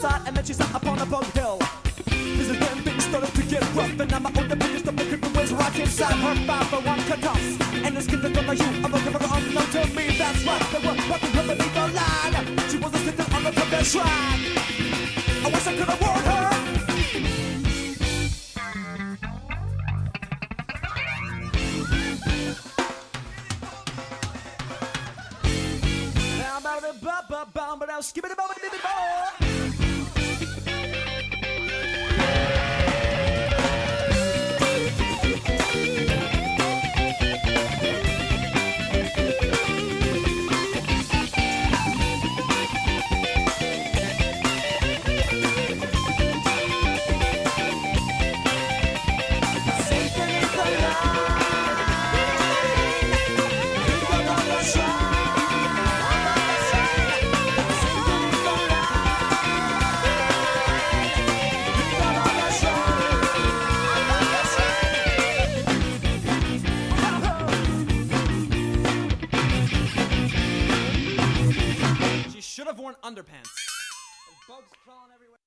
side, and then she sat upon a bug hill. This is when things started to get rough, and now my own opinion stopped the creeping ways right inside her 501 cutoffs. And the skin that got like you, I'm a typical unknown to me, that's right. They were walking her beneath the line. She wasn't sitting on the top of the shrine. I wish I could have warned her. But I'll skip it a moment, baby boy. Should have worn underpants. And bugs crawling everywhere.